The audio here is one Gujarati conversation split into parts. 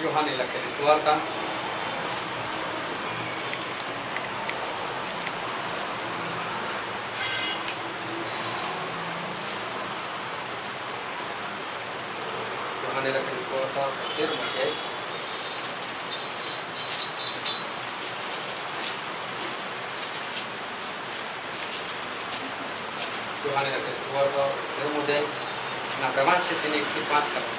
યોહાને લખેલી સુવાર્તા યોહાને લખેલી સુવાર્તા 13 અધ્યાય યોહાને લખેલી સુવાર્તા 13 અધ્યાય ના પ્રવાસ છે તેને 1 થી 5 કરો।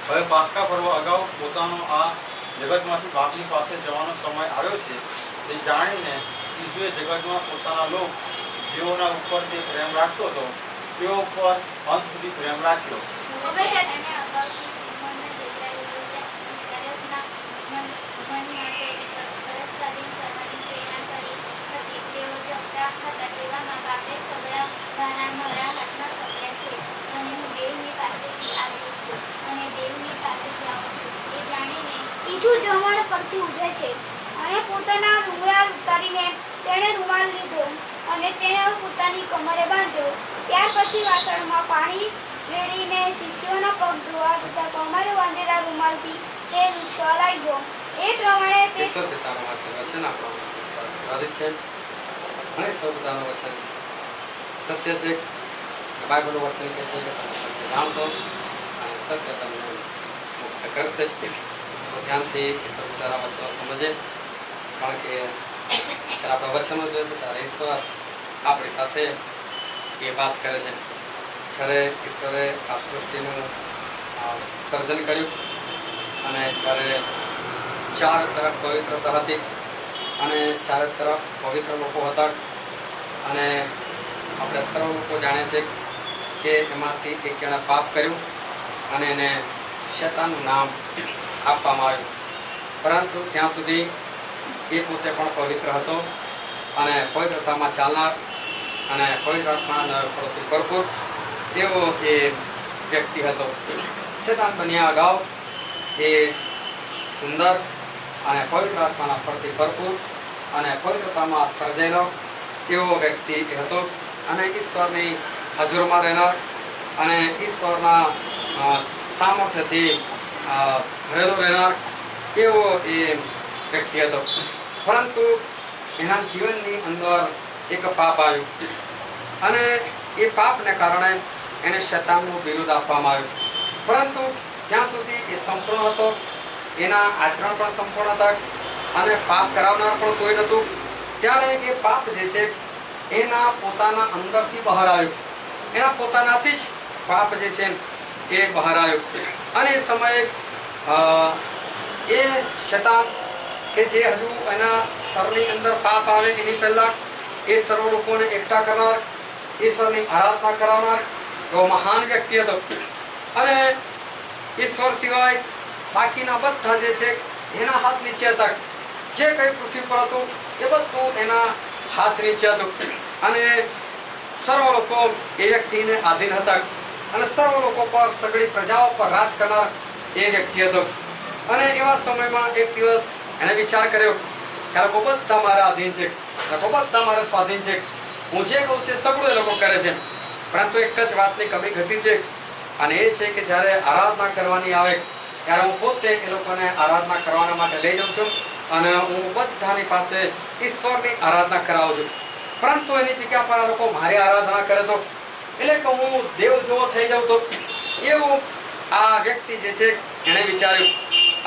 હવે પાસ્કા પર્વ અગાઉ પોતાનો આ જગતમાંથી બાપની પાસે જવાનો સમય આવ્યો છે તે જાણીને ઈસુએ જગતમાં પોતાના લોક જેઓના ઉપર તે પ્રેમ રાખતો હતો તેઓ ઉપર અંત સુધી પ્રેમ રાખ્યો। ઈસુ જમણ પરથી ઉઠે છે અને પોતાના રૂમાલ ઉતારીને તેણે રૂમાલ લીધો અને તેને પોતાની કમરે બાંધ્યો। ત્યાર પછી વાસણમાં પાણી રેડીને શિષ્યોના પગ ધોવા તથા કમરે બાંધેલા રૂમાલથી તે લૂછવા લાગ્યો। એ પ્રમાણે તે સત્યતાનું વચન આપણો આશીર્વાદિત છે અને સત્યતાનું વચન સત્ય છે। બાઇબલનું વચન કહે છે કે તમે સત્ય જાણશો અને સત્ય તમને મુક્ત કરશે। ધ્યાનથી સત્યતાના વચનો સમજે કારણ કે જ્યારે આપણે વચનો જોઈએ છે ત્યારે ઈશ્વર આપણી સાથે એ વાત કરે છે। જ્યારે ઈશ્વરે આ સૃષ્ટિનું સર્જન કર્યું અને જ્યારે ચારે તરફ પવિત્રતા હતી અને ચારે તરફ પવિત્ર લોકો હતા અને આપણે સર્વ લોકો જાણે છે કે એમાંથી એક જણે પાપ કર્યું અને એને શૈતાનનું નામ આપવામાં આવ્યું પરંતુ ત્યાં સુધી એ પોતે પણ પવિત્ર હતો અને પવિત્રતામાં ચાલનાર અને પવિત્ર આત્માના ફળોથી ભરપૂર એવો એ વ્યક્તિ હતો। શૈતાન બન્યા અગાઉ એ સુંદર અને પવિત્ર આત્માના ફળથી ભરપૂર અને પવિત્રતામાં સર્જાયેલો એવો વ્યક્તિ હતો અને ઈશ્વરની હજુરમાં રહેનાર અને ઈશ્વરના સામર્થ્યથી ભરેલો રહેનાર એવો એ વ્યક્તિ હતો પરંતુ એના જીવનની અંદર એક પાપ આવ્યું અને એ પાપને કારણે એને શૈતાનનું બિરુદ આપવામાં આવ્યું પરંતુ ત્યાં સુધી એ સંપૂર્ણ હતો એના આચરણ પણ સંપૂર્ણ હતા અને પાપ કરાવનાર પણ કોઈ નહોતું। ત્યારે એ પાપ જે છે એના પોતાના અંદરથી બહાર આવ્યું એના પોતાનાથી જ પાપ જે છે એ બહાર આવ્યું અને એ સમયે એ શૈતાન કે જે હજુ એના સરની અંદર પાપ આવે એની પહેલાં એ સર્વ લોકોને એકઠા કરનાર ઈશ્વરની આરાધના કરાવનાર એવો મહાન વ્યક્તિ હતો અને ઈશ્વર સિવાય બાકીના બધા જે છે એના હાથ નીચે હતા। જે કંઈ પૃથ્વી પર હતું એ બધું એના હાથ નીચે હતું અને સર્વ લોકો એ વ્યક્તિને આધીન હતા અને સર્વ લોકો પર સગળી પ્રજાઓ પર રાજ કરનાર એ વ્યક્તિ હતો અને એવા સમયમાં એક દિવસ એણે વિચાર કર્યો કે લોકો બધા મારા આધીન છે લોકો બધા મારા સ્વાધીન છે હું જે કહું છું સગળું એ લોકો કરે છે પરંતુ એક જ વાતની કમી ઘટી છે અને એ છે કે જ્યારે આરાધના કરવાની આવે ત્યારે હું પોતે એ લોકોને આરાધના કરવાના માટે લઈ જાઉં છું અને હું બધાની પાસે ઈશ્વરની આરાધના કરાવું છું પરંતુ એની જગ્યા પર આ લોકો મારી આરાધના કરે તો એટલે કે હું દેવ જેવો થઈ જાઉં તો એવું આ વ્યક્તિ જે છે એણે વિચાર્યું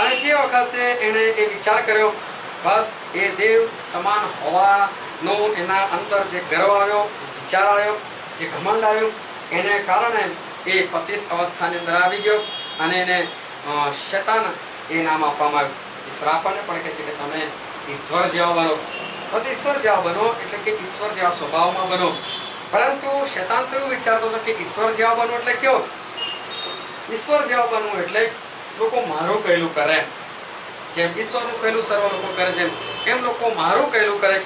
અને જે વખતે એણે એ વિચાર કર્યો બસ એ દેવ સમાન હોવાનો એના અંદર જે ગર્વ આવ્યો વિચાર આવ્યો જે ઘમંડ આવ્યું એને કારણે એ પતિત અવસ્થાની અંદર આવી ગયો અને એને શૈતાન એ નામ આપવામાં આવ્યું। ઈશ્વર આપણને પણ કહે છે કે તમે ઈશ્વર જેવા બનો તો ઈશ્વર જેવા બનો એટલે કે ઈશ્વર જેવા સ્વભાવમાં બનો પરંતુ શૈતાન તો એવું વિચારતો હતો કે ઈશ્વર જેવા બનવું એટલે કેવો ઈશ્વર જેવા બનવું એટલે લોકો મારું કહેલું કરે જેમ ઈશ્વરનું કહેલું સર્વ લોકો કરે છે એમ લોકો મારું કહેલું કરે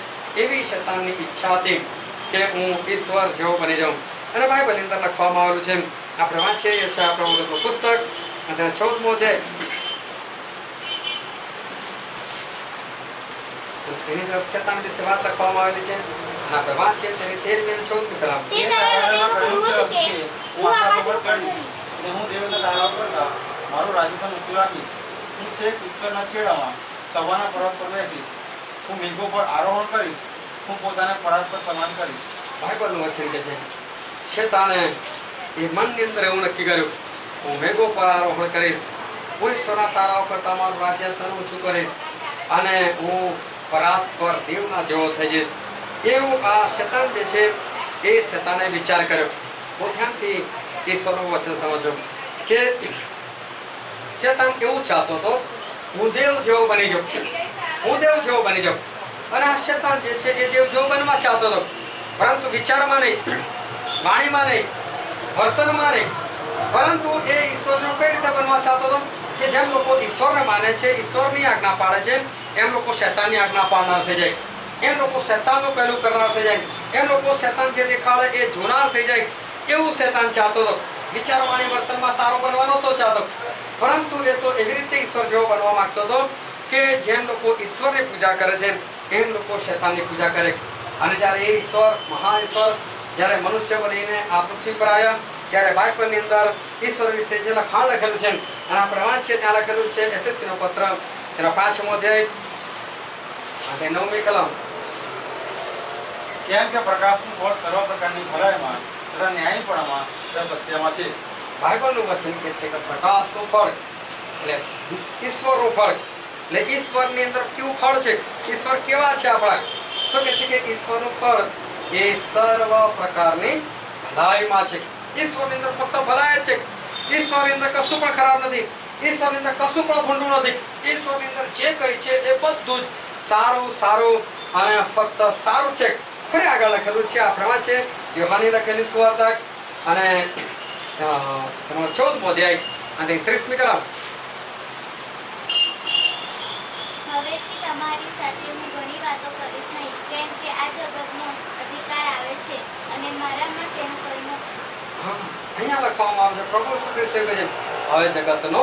એવી શૈતાનની ઈચ્છા હતી કે હું ઈશ્વર જેવો બની જાઉં અને બાઇબલની અંદર લખવામાં આવેલું છે આપણે વાંચીએ યશાયા પ્રવક્તાનું પુસ્તક અને 14મો અધ્યાય તેની અંદર શૈતાન વિશે વાત લખવામાં આવેલી છે અને આપણે વાંચીએ તેની 13મી અને 14મી કલામ તે કહ્યું કે હું આકાશ ઉપર હું દેવના તારા પર મારું રાજસ્થાન ઊંચું રાખીશ હું છેક ઉત્તરના છેડામાં સવારના પર્વત પર બેસીશ. હું મેઘો પર આરોહણ કરીશ. હું પોતાને પરાત પર સમાન કરીશ. બાઇબલનું વચન કહે છે શેતાને એ મનની અંદર એવું નક્કી કર્યું, હું મેઘો પર આરોહણ કરીશ, હું ઈશ્વરના તારાઓ કરતા મારું રાજ્યાસન ઊંચું કરીશ અને હું પરાત પર દેવના જેવો થઈ જઈશ. એવું આ શેતાન જે છે એ શેતાને વિચાર કર્યો. બહુ ધ્યાનથી ઈશ્વરનું વચન સમજો કે શેતાન એવું ચાહતો હતો, હું દેવ જેવો બની જાઉં, હું દેવ જેવો બની જાઉં. અને આ શેતાન જે છે એ દેવ જેવો બનવા ચાહતો હતો, પરંતુ વિચારમાં નહીં, વાણીમાં નહીં, વર્તનમાં નહીં, પરંતુ એ ઈશ્વર જેવો કઈ રીતે બનવા ચાહતો હતો કે જેમ લોકો ઈશ્વરને માને છે, ઈશ્વરની આજ્ઞા પાડે છે, એમ લોકો શેતાનની આજ્ઞા પાડનાર થઈ જાય, એમ લોકો શેતાનનું પહેલું કરનાર થઈ જાય, એમ લોકો શેતાન જે દેખાડે એ જોનાર થઈ જાય. એવું શેતાન ચાહતો હતો. વિચારવાણી વર્તનમાં સારો બનવા નહોતો ચાહતો, પરંતુ એ તો એવી રીતે ઈશ્વર જેવો બનવા માંગતો હતો કે જેમ લોકો ઈશ્વરની પૂજા કરે છે એમ લોકો શેતાનની પૂજા કરે. અને જ્યારે એ ઈશ્વર, મહાન ઈશ્વર જ્યારે મનુષ્ય બનીને આ પૃથ્વી પર આવ્યા ત્યારે બાઇબલની અંદર ઈશ્વર વિશે જે લખાણ લખેલું છે અને આપણે વાંચીએ ત્યાં લખેલું છે એફેસીનો પત્ર તેનો 5મો અધ્યાય અને 9મી કલમ. કેમ કે પ્રકાશનું ફળ સર્વ પ્રકારની ભલાઈમાં તથા ન્યાયપણામાં તથા સત્યમાં છે. બાઇબલનું વચન કહે છે કે પ્રકાશનું ફળ એટલે ઈશ્વરનું ફળ, એટલે ઈશ્વરની અંદર કેવું ફળ છે, ઈશ્વર કેવા છે આપણા, તો કહે છે કે ઈશ્વરનું ફળ એ સર્વ પ્રકારની ભલાઈમાં છે. ઈશ્વરની અંદર ફક્ત ભલાઈ જ છે. ઈશ્વરની અંદર કશું પણ ખરાબ નથી, ઈશ્વરની અંદર કશું પણ ભૂંડું નથી. ઈશ્વરની અંદર જે કંઈ છે એ બધું જ સારું સારું અને ફક્ત સારું છે. ફરી આગળ લખેલું છે આપણે વાંચે યોહાની લખેલી સુવાર્તા અને તેનો 14મો અધ્યાય અને 30મી કલમ. હવેથી તમારી સાથે હું ઘણી વાતો કરીશ નહીં, કેમ કે આ જગતનો અધિકાર આવે છે અને મારામાં તેનો કોઈ નથી. અહીંયા લખવામાં આવે છે પ્રભુ ઈસુ ખ્રિસ્તે કહે છે હવે જગતનો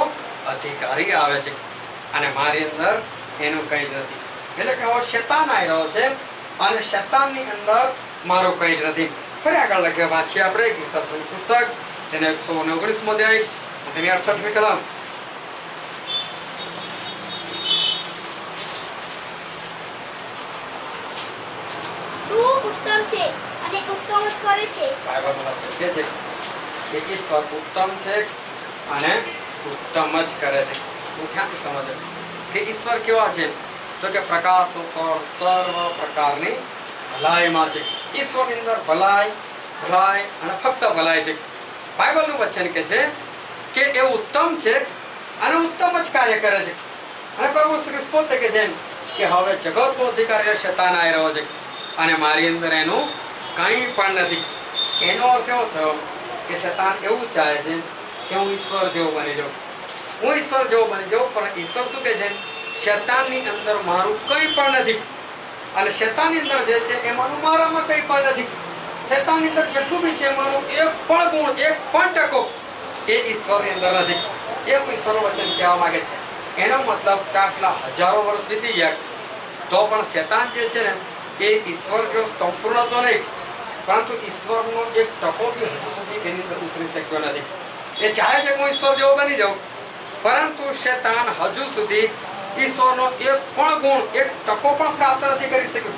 અધિકારી આવે છે અને મારી અંદર એનું કંઈ જ નથી. એટલે કે હવે શેતાન આવી રહ્યો છે અને શેતાનની અંદર મારું કંઈ જ નથી. ફરી આગળ લખ્યા વાંચીએ આપણે ગીતાશ્રમ પુસ્તક તેને 119મો અધ્યાય તેની 68મી કલમ. તું ઉત્તમ છે અને ઉત્તમ જ કરે છે. બાઇબલનું વચન કહે છે કે ઈશ્વર ઉત્તમ છે અને ઉત્તમ જ કરે છે. હું ધ્યાનથી સમજો કે ઈશ્વર કેવા છે, તો કે પ્રકાશ ઉપર સર્વ પ્રકારની ભલાઈમાં છે. ઈશ્વરની અંદર ભલાઈ ભલાઈ અને ફક્ત ભલાઈ છે. બાઇબલનું વચન કહે છે કે એ ઉત્તમ છે અને ઉત્તમ જ કાર્ય કરે છે. અને પ્રભુ શ્રી કૃષ્ણ પોતે કહે છે કે હવે જગતનો અધિકારી શેતાન આવી રહ્યો છે અને મારી અંદર એનું કંઈ પણ નથી. એનો અર્થ એવો થયો કે શેતાન એવું ચાહે છે કે હું ઈશ્વર જેવો બની જાઉં, હું ઈશ્વર જેવો બની જાઉં. પણ ઈશ્વર શું કહે છે, શેતાનની અંદર મારું કંઈ પણ નથી અને શેતાનની અંદર જે છે એમાંનું મારામાં કંઈ પણ નથી. શેતાનની અંદર જેટલું બી છે એમાંનું એક પણ ગુણ, એક પણ ટકો એ ઈશ્વરની અંદર નથી. એવું ઈશ્વરનું વચન કહેવા માંગે છે. એનો મતલબ કે આટલા હજારો વર્ષ વીતી ગયા તો પણ શેતાન જે છે ને એ ઈશ્વર જેવો સંપૂર્ણ તો નહીં, પરંતુ ઈશ્વરનો એક ટકો બી હજુ સુધી એની અંદર ઉતરી શક્યો નથી. એ ચાહે છે કે હું ઈશ્વર જેવો બની જાઉં, પરંતુ શેતાન હજુ સુધી ઈશ્વરનો એક પણ ગુણ, એક ટકો પણ પ્રાપ્ત નથી કરી શક્યું.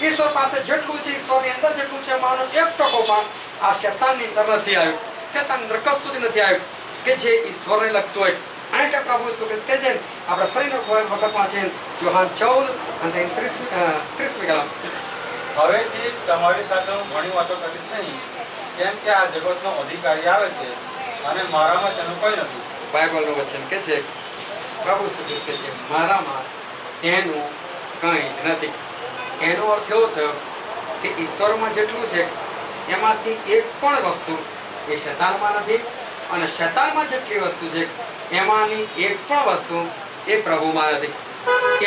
ઈશ્વર પાસે જેટલું છે, ઈશ્વરની અંદર જેટલું છે એમાંનો એક ટકો પણ આ શેતાનની અંદર નથી આવ્યું. શેતાનની અંદર કશું જ નથી આવ્યું કે જે ઈશ્વરને લગતું હોય. અને એટલે પ્રભુ ઈસુ ખ્રિસ્ત કહે છે, આપણે ફરીનો વખત વાંચીએ યોહાન 14 અને 30મી કલમ. હવેથી તમારી સાથે હું ઘણી વાતો કરીશ નહીં, કેમ કે આ જગતનો અધિકારી આવે છે અને મારામાં તેનું કંઈ નથી. બાઇબલનું વચન કહે છે, પ્રભુ ઈસુ ખ્રિસ્ત કહે છે મારામાં એનું કંઈ જ નથી. એનો અર્થ એવો થયો કે ઈશ્વરમાં જેટલું છે એમાંથી એક પણ વસ્તુ એ શેતાનમાં નથી અને શેતાનમાં જેટલી વસ્તુ છે એમાંની એક પણ વસ્તુ એ પ્રભુમાં નથી.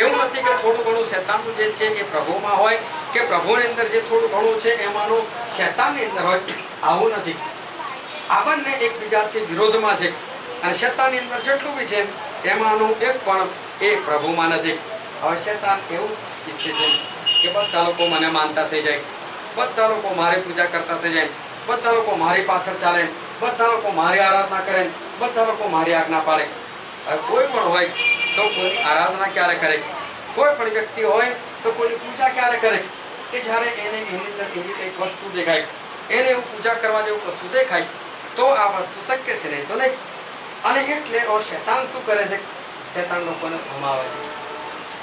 એવું નથી કે થોડું ઘણું શેતાનનું જે છે એ પ્રભુમાં હોય કે પ્રભુની અંદર જે થોડું ઘણું છે એમાંનું શેતાનની અંદર હોય, આવું નથી. આ બંને એકબીજાથી વિરોધમાં છે અને શેતાનની અંદર જેટલું બી છે એમાંનું એક પણ એ પ્રભુમાં નથી. હવે શેતાન એવું ઈચ્છે છે કે બધા લોકો મને માનતા થઈ જાય, બધા લોકો મારી પૂજા કરતા થઈ જાય, બધા લોકો મારી પાછળ ચાલે, બધા લોકો મારી આરાધના કરે, બધા લોકો મારી આજ્ઞા પાડે. હવે કોઈ પણ હોય તો કોઈની આરાધના ક્યારે કરે, કોઈ પણ વ્યક્તિ હોય તો કોઈની પૂજા ક્યારે કરે કે જ્યારે એને એની અંદર એવી કંઈક વસ્તુ દેખાય, એને એવું પૂજા કરવા જેવું વસ્તુ દેખાય તો આ વસ્તુ શક્ય છે, નહીં તો નહીં. અને એટલે શેતાન શું કરે છે? શેતાન લોકોને ભમાવે છે.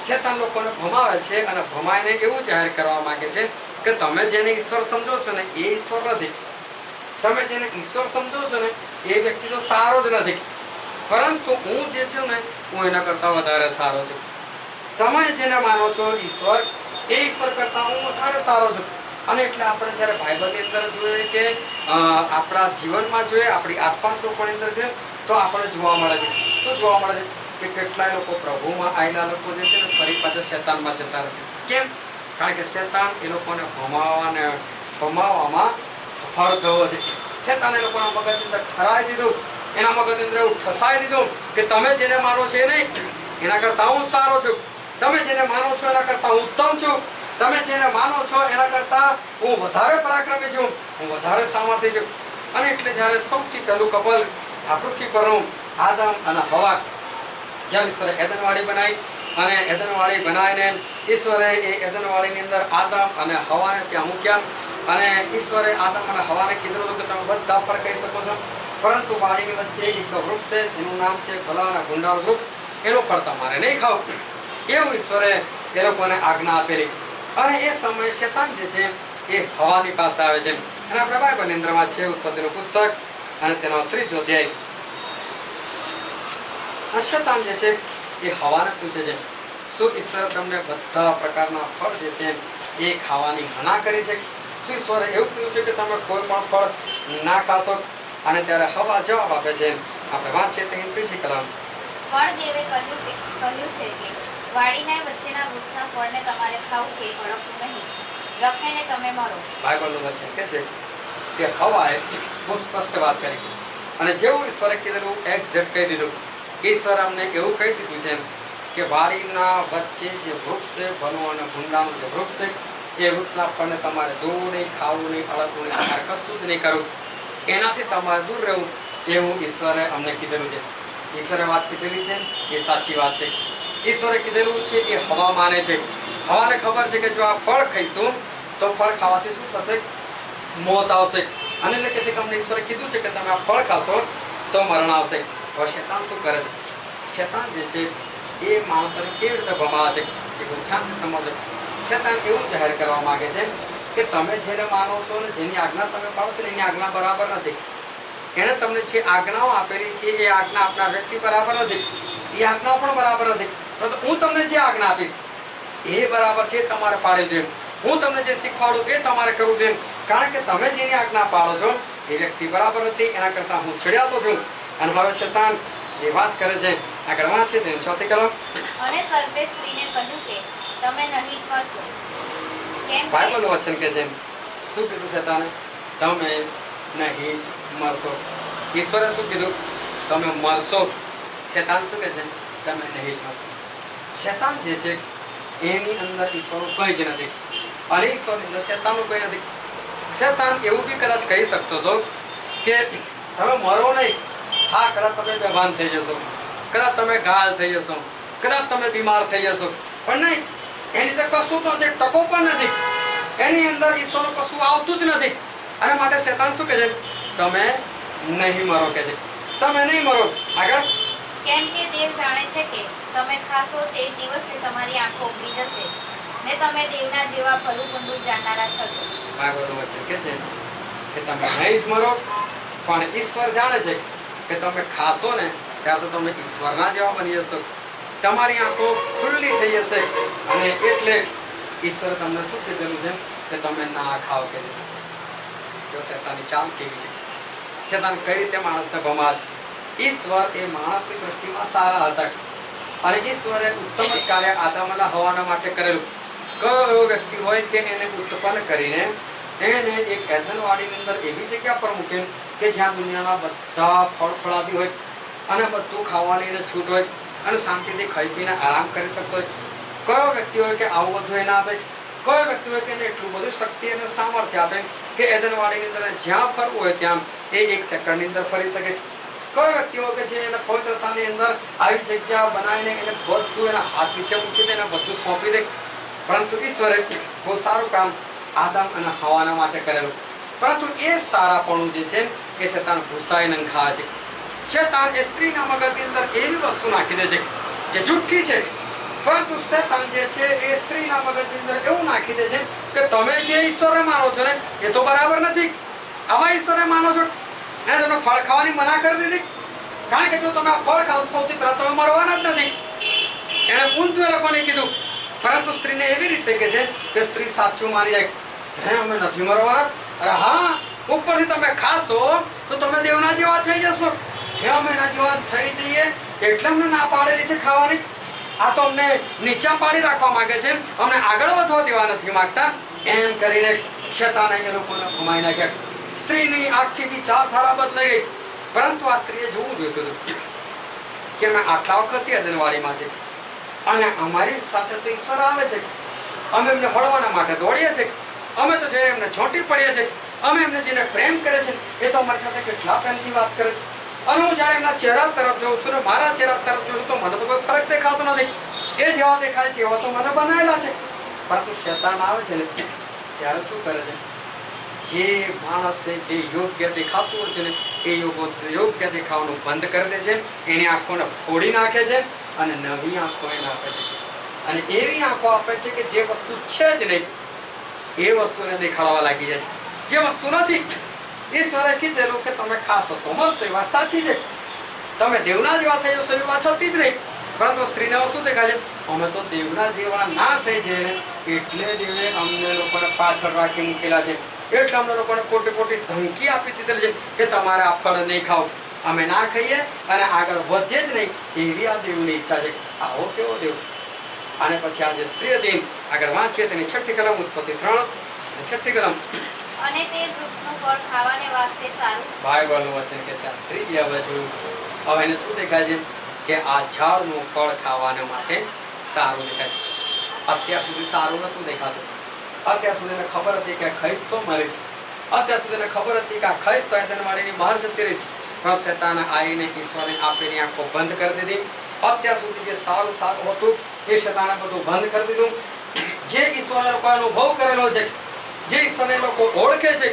શેતાન લોકોને ભમાવે છે અને ભમાઈને એવું જાહેર કરવા માંગે છે કે તમે જેને ઈશ્વર સમજો છો ને એ ઈશ્વર નથી. તમે જેને ઈશ્વર સમજો છો ને એ વ્યક્તિ તો સારો જ નથી, પરંતુ હું જે છું ને હું એના કરતાં વધારે સારો છું. તમે જેને માનો છો ઈશ્વર, એ ઈશ્વર કરતાં હું વધારે સારો છું. અને એટલે આપણે જ્યારે બાઇબલની અંદર જોઈએ કે આપણા જીવનમાં જોઈએ, આપણી આસપાસ લોકોની અંદર જોઈએ તો આપણે જોવા મળે છે. શું જોવા મળે છે? કે કેટલાય લોકો પ્રભુમાં આવેલા લોકો જે છે ને ફરી પાછા શેતાનમાં જતા રહેશે. કેમ? કારણ કે શેતાન એ લોકોને ભમાવવામાં સફળ થયો છે. શેતાન એ લોકોના મગજની અંદર ખરાઈ દીધું, એના મગજની અંદર એવું ઠસાઈ દીધું કે તમે જેને માનો છો એ નહીં, એના કરતાં હું સારો છું. તમે જેને માનો છો એના કરતાં હું ઉત્તમ છું. તમે જેને માનો છો એના કરતાં હું વધારે પરાક્રમી છું, હું વધારે સામર્થ્ય છું. અને એટલે જ્યારે સૌથી પહેલું કપલ આ પૃથ્વી પરનું આદમ અને હવા, જ્યારે ઈશ્વરે એદનવાડી બનાવી અને એદનવાડી બનાવીને ઈશ્વરે એ એદનવાડીની અંદર આદમ અને હવાને ત્યાં મૂક્યા અને ઈશ્વરે આદમ અને હવાને કીધું હતું કે તમે બધા ફળ ખાઈ શકો છો, પરંતુ વાડીની વચ્ચે એક વૃક્ષ છે જેનું નામ છે ભલા અને ગુંડાળ વૃક્ષ, એનું ફળ તમારે નહીં ખાવ. એવું ઈશ્વરે એ લોકોને આજ્ઞા આપેલી. અને એ સમયે શેતાન જે છે એ હવાની પાસે આવે છે. અને આપણે બાઇબલની અંદર વાંચીએ ઉત્પત્તિનું પુસ્તક અને તેનો 3 અધ્યાય. શેતાન જે છે એ હવાને પૂછે છે, શું ઈશ્વરે તમને બધા પ્રકારના ફળ જે છે એ ખાવાની મના કરી છે? શું ઈશ્વરે એવું કહ્યું છે કે તમે કોઈ પણ ફળ ના ખાશો? અને ત્યારે હવા જવાબ આપે છે. આપણે વાંચીએ તો 3 કલમ. પણ દેવે કહ્યું છે કે વાડીના વચ્ચેના વૃક્ષના ફળને તમારે ખાવું કે હડકવું નહીં, રખાઈને તમે મરો. બાઇબલનું વચન કહે છે કે હવાએ બહુ સ્પષ્ટ વાત કરી અને જેવું ઈશ્વરે કીધેલું એક્ઝેક્ટ કહી દીધું. ઈશ્વર અમને એવું કહી દીધું છે કે વાડીના વચ્ચે જે વૃક્ષ છે, ભલું અને ભૂંડાનું જે વૃક્ષ છે, એ વૃક્ષના ફળને તમારે જોવું નહીં, ખાવું નહીં, હળકવું નહીં, તમારે કશું જ નહીં કરવું, એનાથી તમારે દૂર રહેવું, એવું ઈશ્વરે અમને કીધેલું છે. ઈશ્વરે વાત કીધેલી છે એ સાચી વાત છે. ઈશ્વરે કીધેલું છે એ હવા માને છે. હવાને ખબર છે કે જો આ ફળ ખાઈશું તો ફળ ખાવાથી શું થશે? મોત આવશે. અને એટલે કે છે કે અમને ઈશ્વરે કીધું છે કે તમે આ ફળ ખાશો તો મરણ આવશે. હવે શેતાન શું કરે છે? શેતાન જે છે એ માણસને કેવી રીતે ભમાવે છે એ બહુ ધ્યાનથી સમજો. શેતાન એવું જાહેર કરવા માંગે છે કે તમે જેને માનો છો ને જેની આજ્ઞા તમે પાડો છો ને એની આજ્ઞા બરાબર નથી. એણે તમને જે આજ્ઞાઓ આપેલી છે એ આજ્ઞા આપનાર વ્યક્તિ બરાબર નથી, એ આજ્ઞાઓ પણ બરાબર નથી. પરંતુ હું તમને જે આજ્ઞા આપીશ એ બરાબર છે, તમારે પાડવી જોઈએ. હું તમને જે શીખવાડું એ તમારે કરવું જોઈએ. કારણ કે તમે જેની આજ્ઞા પાડો છો એ વ્યક્તિ બરાબર નથી, એના કરતાં હું ચડિયાતો છું. અને હવે શેતાન જે વાત કરે છે આગળ વાંચે તેની 4 કલમ. અને સર્પે સ્ત્રીને કહ્યું કે તમે નહીં જ મરશો, કેમ કે બાઇબલનું વચન કહે છે શું કીધું શેતાને? તમે નહીં જ મરશો. ઈશ્વરે શું કીધું? તમે મરશો. શેતાન શું કહે છે? તમે નહીં જ મરશો. શેતાન જે છે એની અંદર ઈશ્વરનું કંઈ જ નથી અને ઈશ્વરની અંદર શેતાનનું કંઈ નથી. શેતાન એવું બી કદાચ કહી શકતો હતો કે તમે મરો નહીં, હા કદાચ તમે બેભાન થઈ જશો, કદાચ તમે ઘાયલ થઈ જશો, કદાચ તમે બીમાર થઈ જશો, પણ નહીં, એની અંદર કશું તો એક ટકો પણ નથી. એની અંદર ઈશ્વરનું કશું આવતું જ નથી. અને માટે શેતાન શું કહે છે? તમે નહીં મરો કહે છે. તમે નહીં મરો. આગળ. કેમ કે દેવ જાણે છે કે તમે ખાશો તે દિવસે તમારી આંખો ઉઘડી જશે ને તમે દેવના જેવા ભલું મંદું જાણનારા થશો. બાઇબલનું વચન કહે છે કે તમે નહીં જ મરો, પણ ઈશ્વર જાણે છે કે તમે ખાશો ને ત્યારે તો તમે ઈશ્વરના જેવા બની જશો, તમારી આંખો ખુલ્લી થઈ જશે. અને એટલે ઈશ્વરે તમને શું કીધેલું છે કે તમે ના ખાઓ કે છે. જો શેતાનની ચાલ કેવી છે, શેતાન કઈ રીતે માણસને ભમાવે છે. ઈશ્વર એ માણસની દ્રષ્ટિમાં સારા હતા અને ઈશ્વરે ઉત્તમ જ કાર્ય આદમ અને હવાના માટે કરેલું. કયો એવો વ્યક્તિ હોય કે એને ઉત્પન્ન કરીને એને એક એદનવાડીની અંદર એવી જગ્યા પર મૂકે કે જ્યાં દુનિયાના બધા ફળ ફળાદી હોય અને બધું ખાવાની એને છૂટ હોય અને શાંતિથી ખાઈ પીને આરામ કરી શકતો હોય. કયો વ્યક્તિ હોય કે આવું બધું એને આપે? કયો વ્યક્તિ હોય કે એને એટલું બધું શક્તિ અને સામર્થ્ય આપે કે એદનવાડીની અંદર જ્યાં ફરવું હોય ત્યાં એ 1 સેકન્ડની અંદર ફરી શકે? કોઈ વ્યક્તિઓ કે જે એને પવિત્રતાની અંદર આવી જગ્યા બનાવીને એને બધું એના હાથ નીચે મૂકી દે, એને બધું સોંપી દે. પરંતુ ઈશ્વરે બહુ સારું કામ આદમ અને હવાના માટે કરેલું. પરંતુ એ સારાપણું જે છે એ શેતાન ભૂસાઈ નંખાવે છે. શેતાન એ સ્ત્રીના મગજની અંદર એવી વસ્તુ નાખી દે છે જે જુઠ્ઠી છે. પરંતુ શેતાન જે છે એ સ્ત્રીના મગજની અંદર એવું નાખી દે છે કે તમે જે ઈશ્વરને માનો છો ને એ તો બરાબર નથી. આવા ઈશ્વરને માનો છો, એને તમે ફળ ખાવાની મના કરી દીધી. કારણ કે જો તમે આ ફળ ખાવ સૌથી પહેલા તમે મરવાના જ નથી. એણે ઊંધું એ લોકોને કીધું. પરંતુ સ્ત્રીને એવી રીતે કે છે કે સ્ત્રી સાચું માની જાય, હે અમે નથી મરવાના. અરે હા, ઉપરથી તમે ખાશો તો તમે દેવના જેવા થઈ જશો. હે અમે એના જેવા થઈ જઈએ એટલે અમને ના પાડેલી છે ખાવાની. આ તો અમને નીચા પાડી રાખવા માંગે છે, અમને આગળ વધવા દેવા નથી માંગતા. એમ કરીને શેતાને એ લોકોને ઘુમાઈ નાખ્યા. સ્ત્રીની આખી વિચારધારા બદલાઈ ગઈ. પરંતુ આ સ્ત્રીએ જોવું જોઈતું હતું કે અમે આટલા વખતથી અદનવાડીમાં છે અને અમારી સાથે તો ઈશ્વર આવે છે. અમે એમને મળવાના માટે દોડીએ છીએ. અમે તો જઈને એમને ચોંટી પડીએ છીએ. અમે એમને જેને પ્રેમ કરે છે એ તો અમારી સાથે કેટલા પ્રેમથી વાત કરે છે. અને હું જ્યારે એમના ચહેરા તરફ જોઉં છું ને મારા ચહેરા તરફ જોઉં છું તો મને તો કોઈ ફરક દેખાતો નથી. એ જેવા દેખાય છે એવા તો મને બનાવેલા છે. પરંતુ શેતાન આવે છે ને ત્યારે શું કરે છે? જે માણસને જે યોગ્ય દેખાતું હોય છે ને એ યોગ્ય દેખાવાનું બંધ કરી દે છે. એની આંખોને ફોડી નાખે છે અને નવી આંખો એને આપે છે. અને એવી આંખો આપે છે કે જે વસ્તુ છે જ નહીં એ વસ્તુને દેખાડવા લાગી જાય છે. જે વસ્તુ નથી ઈશ્વરે કીધેલું કે તમે ખાશો તો મળશો એ વાત સાચી છે. તમે દેવના જેવા થઈ જશો એ વાત હતી જ નહીં. પરંતુ સ્ત્રીને શું દેખાય છે? અમે તો દેવના જેવા ના થઈ જઈએ એટલે દેવે અમને લોકોને પાછળ રાખી મૂકેલા છે. એટલે અમને લોકોને ખોટી ખોટી ધમકી આપી દીધેલી છે કે તમારે આ ફળ નહીં ખાવ. અમે ના ખાઈએ અને આગળ વધીએ જ નહીં એવી આ દેવની ઈચ્છા છે. આવો કેવો દેવ! અને પછી આ જે સ્ત્રી હતી આગળ વાંચીએ તેની 6ઠ્ઠી કલમ ઉત્પત્તિ 3 અને 6ઠ્ઠી કલમ. અને તે વૃક્ષનું ફળ ખાવાને વાસ્તે સારું. બાઇબલનું વચન કે છે આ સ્ત્રી હવે જોયું. હવે એને શું દેખાય છે કે આ ઝાડનું ફળ ખાવાને માટે સારું દેખાય છે. અત્યાર સુધી સારું નતું દેખાતું. અત્યાર સુધી એને ખબર હતી કે ખાઈશ તો મરીશ. અત્યાર સુધી એને ખબર હતી કે આ ખાઈશ તો એદનવાડીની બહાર જતી રહીશ. પણ શેતાને આવીને ઈશ્વરને આપીને આંખો બંધ કરી દીધી. અત્યાર સુધી જે સારું સારું હતું એ શેતાને બધું બંધ કરી દીધું. જે ઈશ્વરને લોકો અનુભવ કરેલો છે, જે ઈશ્વરને લોકો ઓળખે છે,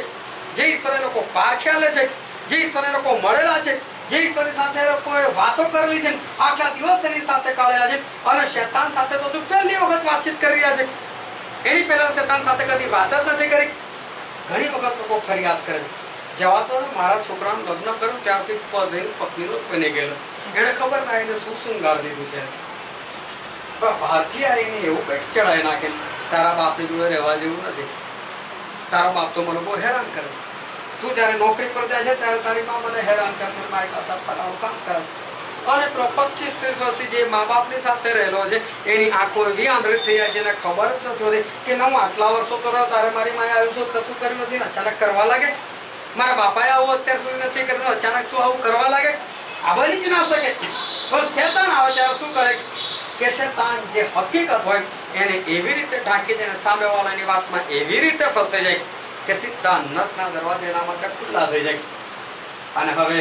જે ઈશ્વરને લોકો પારખ્યા લે છે, જે ઈશ્વરને લોકો મળેલા છે, જે ઈશ્વરની સાથે લોકોએ વાતો કરેલી છે, આટલા દિવસ એની સાથે કાઢેલા છે અને શેતાન સાથે તો પહેલી વખત વાતચીત કરી રહ્યા છે. એની પહેલા શેતાન સાથે કદી વાત જ નથી કરી. ઘણી વખત લોકો ફરિયાદ કરે છે, જવા તો મારા છોકરાનું લગ્ન કર્યું ત્યારથી પત્નીનો જ બની ગયેલો. એને ખબર ના એને શું શું ગાળી દીધું છે. પણ બહારથી આવીને એવું કંઈક ચડાવી નાખે તારા બાપની જોડે રહેવા જેવું નથી. તારો બાપ તો મને બહુ હેરાન કરે છે. તું જ્યારે નોકરી પર જાય છે ત્યારે તારી મા મને હેરાન કરે છે, મારી પાસે ફલાણું કામ કરે છે. અને 25-30 વર્ષથી જે મા બાપની સાથે રહેલો છે એની આંખો એવી આંધળી થઈ જાય છે એને ખબર જ નથી હોતી કે ના હું આટલા વર્ષો તો રહ્યો તારે મારી માએ આવ્યું શું કશું કર્યું નથી ને અચાનક કરવા લાગે. મારા બાપાએ આવું અત્યાર સુધી નથી કર્યું, અચાનક શું આવું કરવા લાગે? આ બની જ ના શકે. પણ શેતાન આવે ત્યારે શું કરે કે શેતાન જે હકીકત હોય એને એવી રીતે ઢાંકી દે, સામેવાળાની વાતમાં એવી રીતે ફસાઈ જાય કે સીધા નરકના દરવાજા એના માટે ખુલ્લા થઈ જાય. અને હવે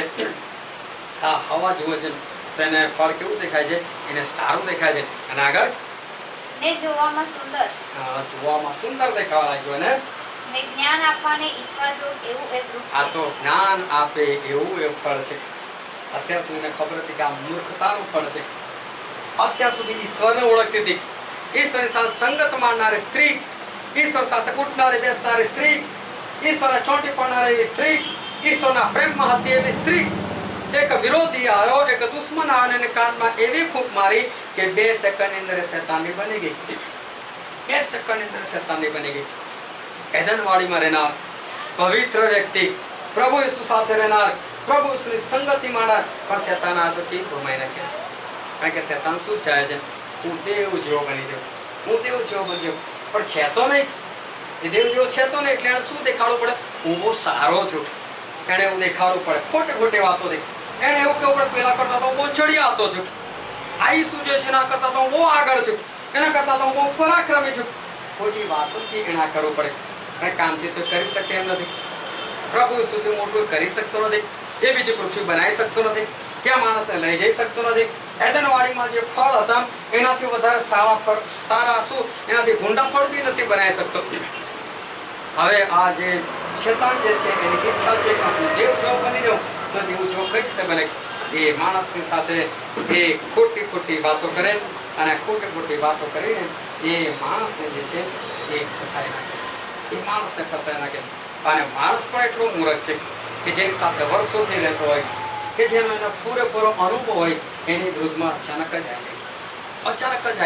આ હવા જુએ છે તેને ફળ કેવું દેખાય છે? એને સારું દેખાય છે. અને આગળ ને જોવામાં સુંદર. જોવામાં સુંદર દેખાવા લાગ્યું. અને ને જ્ઞાન આપવાને ઈચ્છવા જોગ એવું એ વૃક્ષ આ તો જ્ઞાન આપે એવું એ ફળ છે. અત્યાર સુધી ખબર હતી કે આ મૂર્ખતાનું ફળ છે. અત્યાર સુધી ઈશ્વરને ઓળખતી હતી. ઈશ્વરની સાથે સંગત માનનારી સ્ત્રી, ઈશ્વર સાથે ઉઠનારી બેસનારી સ્ત્રી, ઈશ્વરને ચોંટી પડનારી એવી સ્ત્રી, ઈશ્વરના પ્રેમમાં હતી એવી સ્ત્રી. એક વિરોધી આવ્યો, એક દુશ્મન આવ્યો અને કાનમાં એવી ફૂંક મારી કે 2 સેકન્ડની અંદર શેતાની બની ગઈ. 2 સેકન્ડની અંદર શેતાની બની ગઈ. એદનવાડીમાં રહેનાર પવિત્ર વ્યક્તિ, પ્રભુ ઈસુ સાથે રહેનાર, પ્રભુ ઈસુની સંગતિ માણનાર, પણ શેતાન આથી ઘુમાઈ નાખ્યા. કારણ કે શેતાન શું ચાહે છે? હું દેવ જેવો બની જાઉં, હું દેવ જેવો બની જાઉં. પણ છે તો નહીં. એ દેવ જેવો છે તો નહીં એટલે એને શું દેખાડવું પડે? હું બહુ સારો છું. એને એવું દેખાડવું પડે. ખોટી ખોટી વાતો દે. એને એવું કેવું પડે પેલા કરતા તો હું બહુ ચડિયાતો છું. આ ઈસુ જે છે એના કરતા તો હું બહુ આગળ છું, એના કરતા તો હું બહુ પરાક્રમી છું. ખોટી વાતોથી એના કરવું પડે. અને કામથી તો કરી શકે એમ નથી. પ્રભુ ઈસુથી મોટું કરી શકતો નથી. એ બીજી પૃથ્વી બનાવી શકતો નથી, ત્યાં માણસને લઈ જઈ શકતો નથી. એડનવાડીમાં જે ફળ હતા એનાથી વધારે સારા શું એનાથી ગુંડા ફળ બી નથી બનાવી શકતો. હવે આ જે શેતાન જે છે એની ઈચ્છા છે કે હું દેવ જો બની જાઉં, તો દેવ જો કઈ રીતે બને? એ માણસની સાથે એ ખોટી વાતો કરે અને ખોટી વાતો કરીને એ માણસને જે છે એ ફસાઈ નાખે, એ માણસને ફસાઈ નાખે. અને માણસ પણ એટલો મૂર્ખ છે કે જેની સાથે વર્ષોથી રહેતો હોય, કે જેનો એનો પૂરેપૂરો અનુભવ હોય, એની વિરુદ્ધમાં અચાનક જ આવી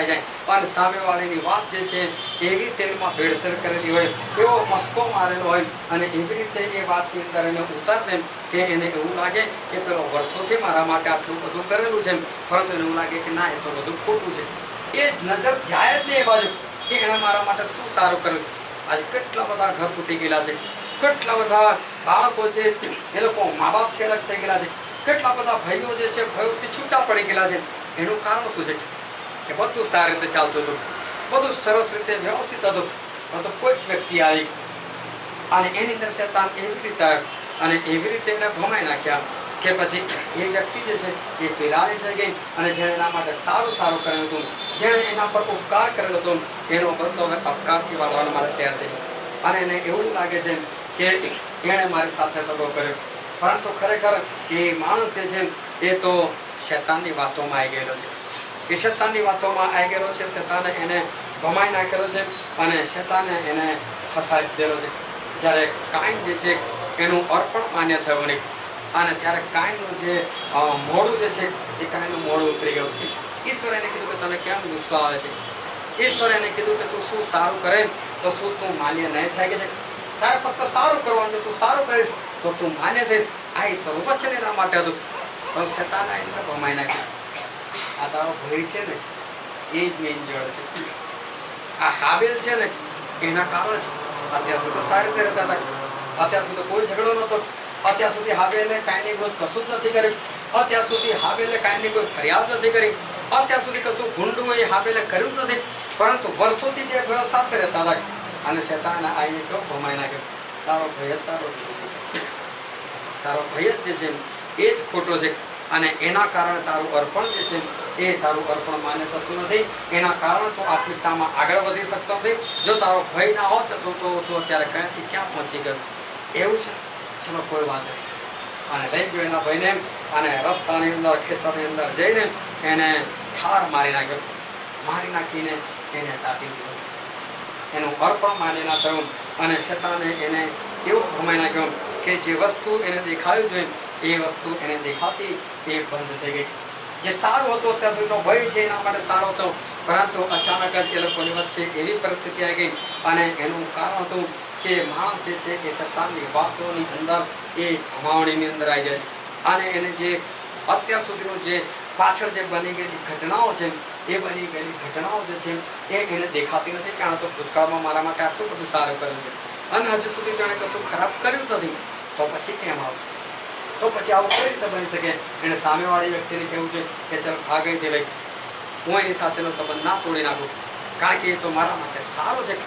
જાય અને સામેવાળીની વાત જે છે એવી તેલમાં ભેળસેળ કરેલી હોય, એવો મસ્કો મારેલો હોય અને એવી રીતે એ વાતની અંદર એને ઉતાર દે કે એને એવું લાગે કે પેલો વર્ષોથી મારા માટે આટલું બધું કરેલું છે, પરંતુ એને એવું લાગે કે ના, એ તો બધું ખોટું છે. એ નજર જાય જ નહીં એ બાજુ કે એણે મારા માટે શું સારું કર્યું છે. આજે કેટલા બધા ઘર તૂટી ગયેલા છે, કેટલા બધા બાળકો છે એ લોકો મા બાપથી અલગ થઈ ગયેલા છે, કેટલા બધા ભાઈઓ જે છે ભયોથી છૂટા પડી ગયેલા છે. એનું કારણ શું છે? કે બધું સારી રીતે ચાલતું હતું, બધું સરસ રીતે વ્યવસ્થિત હતું, પરંતુ કોઈ વ્યક્તિ આવી અને એની અંદર શેતાન એવી રીતે અને એવી રીતે એને ભમાઈ નાખ્યા કે પછી એ વ્યક્તિ જે છે એ પીલાની થઈ ગઈ અને જેણે એના માટે સારું કરેલું હતું, જેણે એના પર ઉપકાર કરેલો હતો, એનો બદલો હવે અપકારથી વાળવાનો મારે તૈયાર થઈ ગયો. અને એને એવું લાગે છે કે એણે મારી સાથે દગો કર્યો, પરંતુ ખરેખર એ માણસ જે છે એ તો શેતાનની વાતોમાં આવી ગયેલો છે. એ શેતાનની વાતોમાં આવી ગયેલો છે. શેતાને એને ભમાઈ નાખેલો છે અને શેતાને એને ફસાઈ દેલો છે. જ્યારે કાઈન જે છે એનું અર્પણ માન્ય થયું નહીં અને ત્યારે કાઈનનું જે મોઢું જે છે એ કાઈનનું મોઢું ઉતરી ગયું. ઈશ્વરે એને કીધું કે તને કેમ ગુસ્સો આવે છે? ઈશ્વરે એને કીધું કે તું શું સારું કરે તો શું તું માન્ય નહીં થાય? કે તારે ફક્ત સારું કરવાનું છે, તું સારું કરીશ તો તું માન્ય થઈશ. આ ઈશ્વરનું વચન એના માટે હતું, પણ શેતાને એને ભમાઈ નાખ્યું. આ તારો ભય છે ને એ જ મેઇન જળ છે. આ હાબેલ છે ને એના કારણ છે. અત્યાર સુધી સારી રીતે રહેતા હતા, અત્યાર સુધી કોઈ ઝઘડો નહોતો, અત્યાર સુધી હાબેલે કાંઈની વિરુદ્ધ કશું જ નથી કર્યું, અત્યાર સુધી હાબેલે કાંઈની કોઈ ફરિયાદ નથી કરી, અત્યાર સુધી કશું ગુંડું એ હાબેલે કર્યું જ નથી, પરંતુ વર્ષોથી બે ભાઈઓ સાથે રહેતા હતા અને શેતાને આવીને કેવો ભમાઈ નાખ્યો. તારો ભય જ તારો છે, તારો ભય જ જે છે એ જ ખોટો છે અને એના કારણે તારું અર્પણ જે છે એ તારું અર્પણ માન્ય થતું નથી. એના કારણે તું આત્મિકતામાં આગળ વધી શકતો નથી. જો તારો ભય ના હોત તો તું અત્યારે ક્યાંથી ક્યાં પહોંચી ગયો. એવું છે, ચલો કોઈ વાત નહીં. અને લઈ ગયો એના ભાઈને અને રસ્તાની અંદર ખેતરની અંદર જઈને એને ઠાર મારી નાખ્યો. મારી નાખીને એને દાટી દીધો. એનું અર્પણ માન્ય ના થયું અને શેતાને એને એવું ભમાઈ નાખ્યો કે જે વસ્તુ એને દેખાયું જોઈએ એ વસ્તુ એને દેખાતી એ બંધ થઈ ગઈ. જે સારું હતું અત્યાર સુધીનો ભય છે એના માટે સારો હતો, પરંતુ અચાનક જ એ લોકોની વચ્ચે એવી પરિસ્થિતિ આવી ગઈ અને એનું કારણ હતું કે માણસ જે છે એ શેતાનની વાતોની અંદર એ ભમાવણીની અંદર આવી જાય છે અને એને જે અત્યાર સુધીનું જે પાછળ જે બની ગયેલી ઘટનાઓ છે એ બની ગયેલી ઘટનાઓ જે છે એ એને દેખાતી નથી કે આણે તો ભૂતકાળમાં મારા માટે આટલું બધું સારું કર્યું છે અને હજુ સુધી તેણે કશું ખરાબ કર્યું નથી, તો પછી કેમ આવું? તો પછી આવું કઈ રીતે બની શકે? એને સામેવાળી વ્યક્તિને કહેવું છે કે ચાલ ભાગીથી લઈ હું એની સાથેનો સંબંધ ના તોડી નાખું, કારણ કે એ તો મારા માટે સારો છે.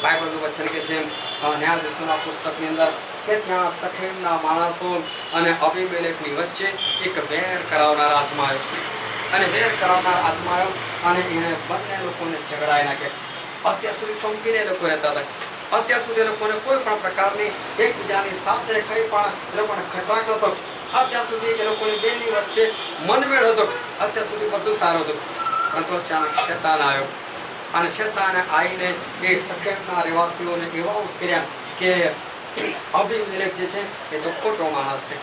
બાઇબલનું વચન કે છે ન્યાયાધીશોના પુસ્તકની અંદર કે ત્યાં શેકેમના માણસો અને અબીમેલેકની વચ્ચે એક વેર કરાવનાર આત્મા આવ્યો અને વેર કરાવનાર આત્મા આવ્યો અને એણે બંને લોકોને ઝઘડાઈ નાખ્યા. અત્યાર સુધી સંપીને એ લોકો રહેતા હતા, અત્યાર સુધી એ લોકોને કોઈ પણ પ્રકારની એકબીજાની સાથે કંઈ પણ એ લોકોને ખટવાટ નહોતો, અત્યાર સુધી એ લોકોની બેની વચ્ચે મનમેળ હતો, અત્યાર સુધી બધું સારું હતું. પરંતુ અચાનક શેતાન આવ્યો અને શેતાને આવીને એ શેકેમના રહેવાસીઓને એવા ઉશ્કેર્યા કે અબીમેલેક જે છે એ તો ખોટો માણસ છે,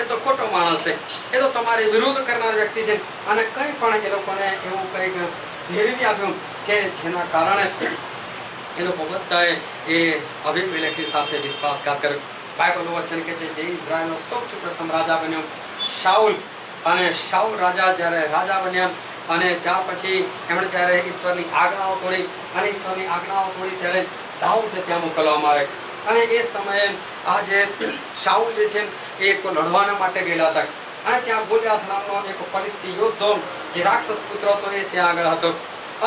એ તો ખોટો માણસ છે, એ તો તમારી વિરુદ્ધ કરનાર વ્યક્તિ છે અને કંઈ પણ એ લોકોને એવું કંઈક ફેરવી આપ્યું કે જેના કારણે એ લોકો બધાએ એ અબીમેલેકની સાથે વિશ્વાસઘાત કર્યો. બાઇબલનું વચન કે છે જે ઇઝરાયલનો સૌથી પ્રથમ રાજા બન્યો શાઉલ, અને શાઉલ રાજા જ્યારે રાજા બન્યા અને ત્યાર પછી એમણે જ્યારે ઈશ્વરની આજ્ઞાઓ તોડી અને ઈશ્વરની આજ્ઞાઓ તોડી ત્યારે દાઉદને ત્યાં મોકલવામાં આવે અને એ સમયે આ જે શાઉલ જે છે એ લડવાના માટે ગયેલા હતા અને ત્યાં ગોલિયાથ નામનો એક ફલિસ્તી યોદ્ધો જે રાક્ષસ પુત્ર હતો એ ત્યાં આગળ હતો